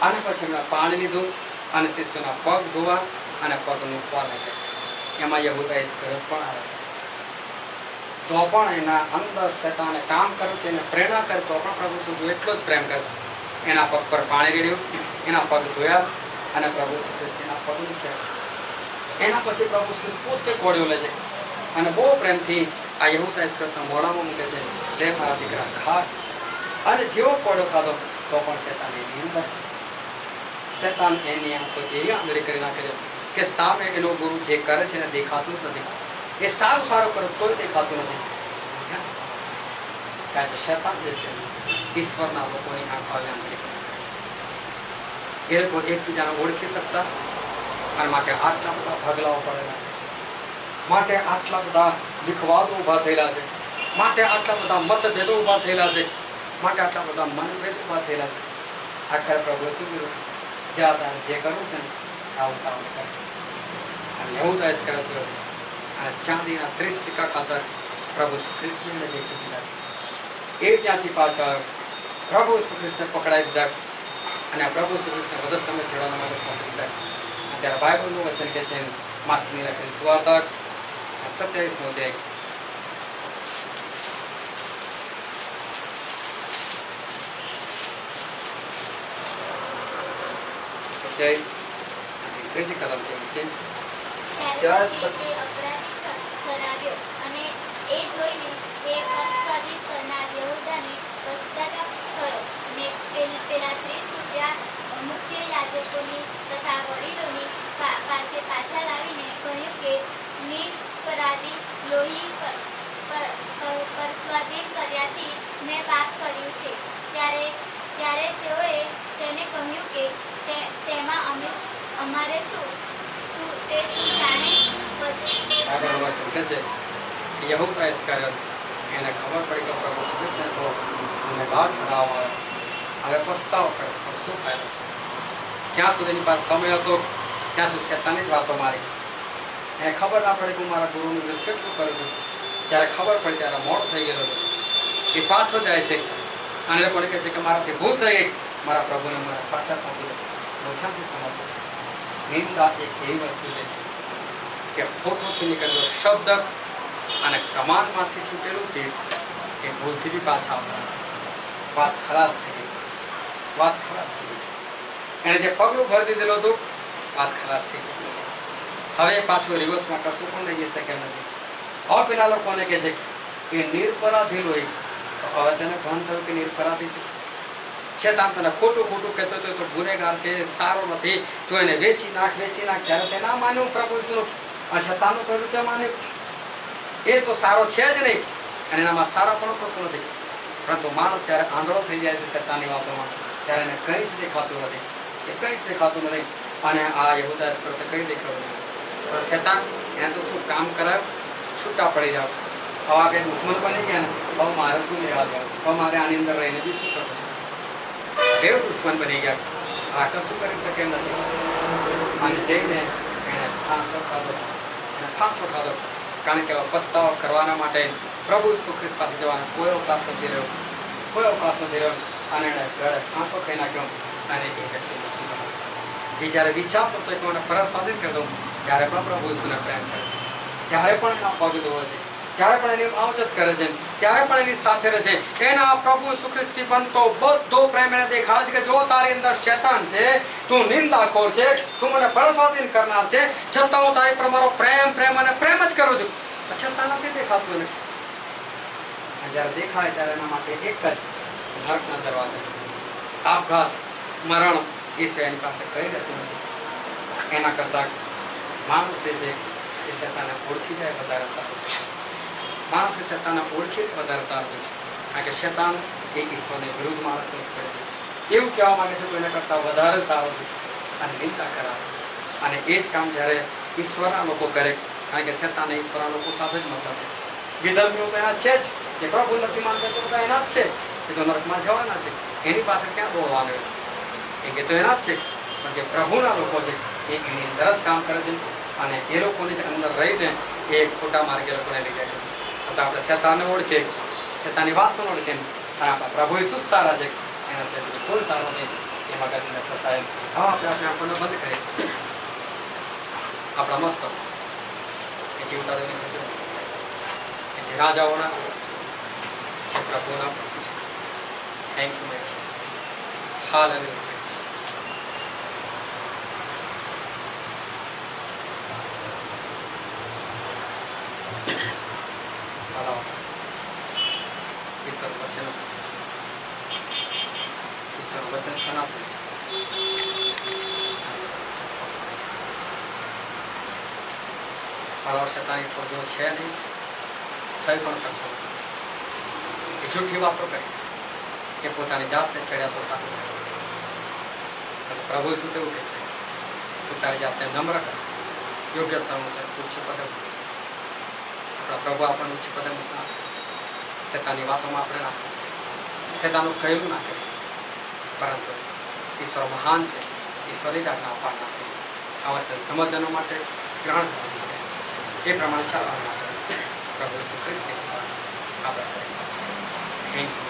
અને પછી એમણે પાણી લીધું અને શિષ્યોના પગ ધોવા અને પગ મૂકવા લાગ્યા. એમાં યહૂદા ઇસ્કરિયોત પણ આવ્યો. તો પણ એના અંદર શેતાને કામ કર્યું છે, એને પ્રેરણા કરી, તો પણ પ્રભુ ઈસુ એટલો જ પ્રેમ કરે છે. એના પગ પર પાણી રેડ્યું, એના પગ ધોયા અને પ્રભુ ઈસુ ખ્રિસ્તીના પગ મૂક્યા. એના પછી પ્રભુ ઈસુ પોતે કોળિયો લે છે અને બહુ પ્રેમથી આ યહૂદા ઇસ્કરિયોતના મોઢામાં મૂકે છે, લે મારા દીકરા ખા. અને જેવો કોળિયો ખાધો તો પણ શેતાન એની અંદર, શેતાન એની આંખો એવી આંધળી કરી નાખે છે કે સામે એનો ગુરુ જે કરે છે એને દેખાતું જ નથી. એ સારું કરે તોય દેખાતું નથી. કારણ શેતાન જે છે ઈશ્વરના લોકોની આંખો આવી આંધળી કરી નાખે છે. એ લોકો એકબીજાને ઓળખી શકતા અને માટે આટલા બધા ભાગલાઓ પડેલા છે, માટે આટલા બધા વિખવાદો ઊભા થયેલા છે, માટે આટલા બધા મતભેદો ઊભા થયેલા છે, માટે આટલા બધા મનભેદ ઊભા થયેલા છે. આખરે પ્રભુએ શું કીધું? જ્યાં તારે જે કરવું છે ને જાવું તારે કરજો. અને યહૂદા ઇસ્કરિયોત ગયો અને ચાંદીના 30 સિક્કા ખાતર પ્રભુ ઈસુ ખ્રિસ્તને વેચી દીધા. એ ત્યાંથી પાછો આવ્યો, પ્રભુ ઈસુ ખ્રિસ્તને પકડાઈ દીધા અને પ્રભુ ઈસુ ખ્રિસ્તને વધસ્તંભે ચડાવવા માટે સોંપી દીધા. અત્યારે બાઇબલનું વચન કે છે માથની લખેલી સુવાર્તા 27નો અધ્યાય 23 કલમ કેવું છે? ત્યાર પછી તે અપરાધી કરાવ્યો અને એ જોઈને તે પક્ષપાતી કરનાર યહૂદાને પશ્ચાતાપ થયો અને પેલા 30 રૂપિયા મુખ્ય યાજકોની તથા વડીલોની પાસે પાછા લાવીને કહ્યું કે નિરપરાધી લોહી પરસ્વાધીન કર્યાથી મેં પાપ કર્યું છે. ત્યારે તેઓએ તેને કહ્યું કે તેમાં અમારે શું, તું જાણે. પછી આગળ વચન કહે છે યહૂદા ઇસ્કરિયોત એને ખબર પડી કે પ્રભુ ઈસુ ખ્રિસ્તને તો ગુનેગાર ઠરાવવામાં આવ્યો. હવે પસ્તાવો કરે છે, પણ શું ફાયદો? જ્યાં સુધી એની પાસે સમય હતો ત્યાં સુધી શેતાની જ વાતો મારી. એને ખબર ના પડી કે હું મારા ગુરુનું વિરુદ્ધ કેટલું કરું છું. જ્યારે ખબર પડી ત્યારે મોડું થઈ ગયેલું હતું. એ પાછો જાય છે અને એ લોકોને કહે છે કે મારાથી ભૂલ થઈ ગઈ, મારા પ્રભુને મારા પાછા સોંપી દો. ક્યાંથી સમજવું? નિંદા એક એવી વસ્તુ છે કે ફોટોથી નીકળેલો શબ્દ અને કમાનમાંથી છૂટેલું તીર એ ભૂલથી બી પાછા આવતા. વાત ખલાસ થઈ ગઈ, વાત ખલાસ થઈ ગઈ. એણે જે પગલું ભરી દીધેલું હતું, વાત ખલાસ થઈ ચૂકી હતી. હવે પાછું રિવર્સમાં કશું પણ લઈ જઈ શકે નથી. હવે પેલા લોકોને કહે છે કે નિરપરાધી લોહી, તો હવે તેને ભાન થયું કે નિરપરાધી છે. શેતાન તને ખોટું કહેતો હતો તો ગુનેગાર છે, સારો નથી, તું એને વેચી નાખ. ત્યારે તે ના માન્યું પ્રભુ ઈસુનું, અને શેતાનનું કહ્યું તે માન્યું. એ તો સારો છે જ નહીં અને એનામાં સારા પણ કશું નથી. પરંતુ માણસ જ્યારે આંધળો થઈ જાય છે શેતાનની વાતોમાં, ત્યારે એને કંઈ જ દેખાતું નથી. એ કંઈ જ દેખાતું નથી. અને આ યહૂદા ઇસ્કરિયોતે કંઈ દેખાતું નથી. તો શેતાન એને તો શું કામ કરાયું? છૂટા પડી જાવ. હવે આ કંઈ દુશ્મન બની ગયા ને, હવે મારે શું લેવા દેવા? હવે મારે આની અંદર રહીને બી શું કરવું છે? બે દુશ્મન બની ગયા. આ કશું કરી શકે એમ નથી. અને જઈને એને ફાંસો ખાધો. કારણ કે પસ્તાવો કરવાના માટે પ્રભુ ઈસુ ખ્રિસ્ત પાસે જવાનો કોઈ અવકાશ નથી રહ્યો. અને એણે ગળે ફાંસો ખાઈ નાખ્યો અને એ વ્યક્તિ મૃત્યુ પામ્યો. એ જ્યારે વિચારતો હતો કે મને પરત સ્વાધીન કરી દઉં, ત્યારે પણ પ્રભુ ઈસુને પ્રેમ કરે છે, ત્યારે પણ એના પગ ધોવે છે, ત્યારે પણ એની માવજત કરે છે, ત્યારે પણ એની સાથે રહે છે. એના પ્રભુ ઈસુ ખ્રિસ્તી બનતો બધો પ્રેમ એને દેખાડે છે કે જો તારી અંદર શેતાન છે, તું નિંદાખોર છે, તું મને પરસ્વાધીન કરનાર છે, છતાં હું તારી પર મારો પ્રેમ જ કરું છું. છતાં નથી દેખાતું એને. જ્યારે દેખાય ત્યારે એના માટે એક જ નરકના દરવાજા, આપઘાત, મરણ, એ સિવાય એની પાસે કંઈ રહેતું નથી. એના કરતાં માણસ જે છે એ શેતાનને ઓળખી જાય વધારે સારું છે. માણસે શેતાનને ઓળખી વધારે સારું છે. કારણ કે શેતાન એ ઈશ્વરની વિરુદ્ધ માણસને જ કરે છે. એવું કહેવા માંગે છે કોઈના કરતાં વધારે સારું છે અને નિંદા કરાવે છે. અને એ જ કામ જ્યારે ઈશ્વરના લોકો કરે, કારણ કે શેતાનને ઈશ્વરના લોકો સાથે જ મતલબ છે. વિધર્મીઓ તો એના છે જ, જે પ્રભુ નથી માનતા તો બધા એના જ છે. એ તો નરકમાં જવાના છે. એની પાછળ ક્યાં દોડવાનું? એ તો એના જ છે. પણ જે પ્રભુના લોકો છે એ એની અંદર જ કામ કરે છે અને એ લોકોની જ અંદર રહીને એ ખોટા માર્ગે લોકોને લઈ જાય છે. તો આપણે શેતાનને ઓળખીએ, શેતાનની વાતો ઓળખીએ અને આપણા પ્રભુ ઈસુ સારા છે, એના સિવાય કોઈ સારો નહીં, એમાં કદી ફસાય. હવે આપણે આપણે આપણને બંધ કરીએ આપણા મસ્તક. જીવતા દઈને વચન કે જે રાજાઓના છે, જે પ્રભુના પ્રભુ છે. Thank you my Jesus. Hallelujah. ઈશ્વર વચન આપે છે. ઈશ્વર વચન સનાતન છે. મારા શેતાન ઈશ્વર જેવો છે નહીં, થઈ પણ શકતો નથી. એ જૂઠી વાતો કરી એ પોતાની જાતને ચડ્યા તો સારું છે. પ્રભુ શું તેવું કહે છે, તું તારી જાતને નમ્ર કર, યોગ્ય સમય ઉચ્ચ પદે મૂકીશ. આપણા પ્રભુ આપણને ઉચ્ચ પદે મૂકનાર છે. શેતાની વાતોમાં આપણે ના ફસાઈએ, શેતાનું કહેલું ના કરીએ, પરંતુ ઈશ્વર મહાન છે. ઈશ્વરની આજ્ઞા પાડનાર છે. આ વચન સમજવાનો માટે, ગ્રહણ કરવા માટે, એ પ્રમાણે ચાલવા માટે પ્રભુ ઈસુ ખ્રિસ્તની કૃપા આપણા દરેક પર થાય. Thank you.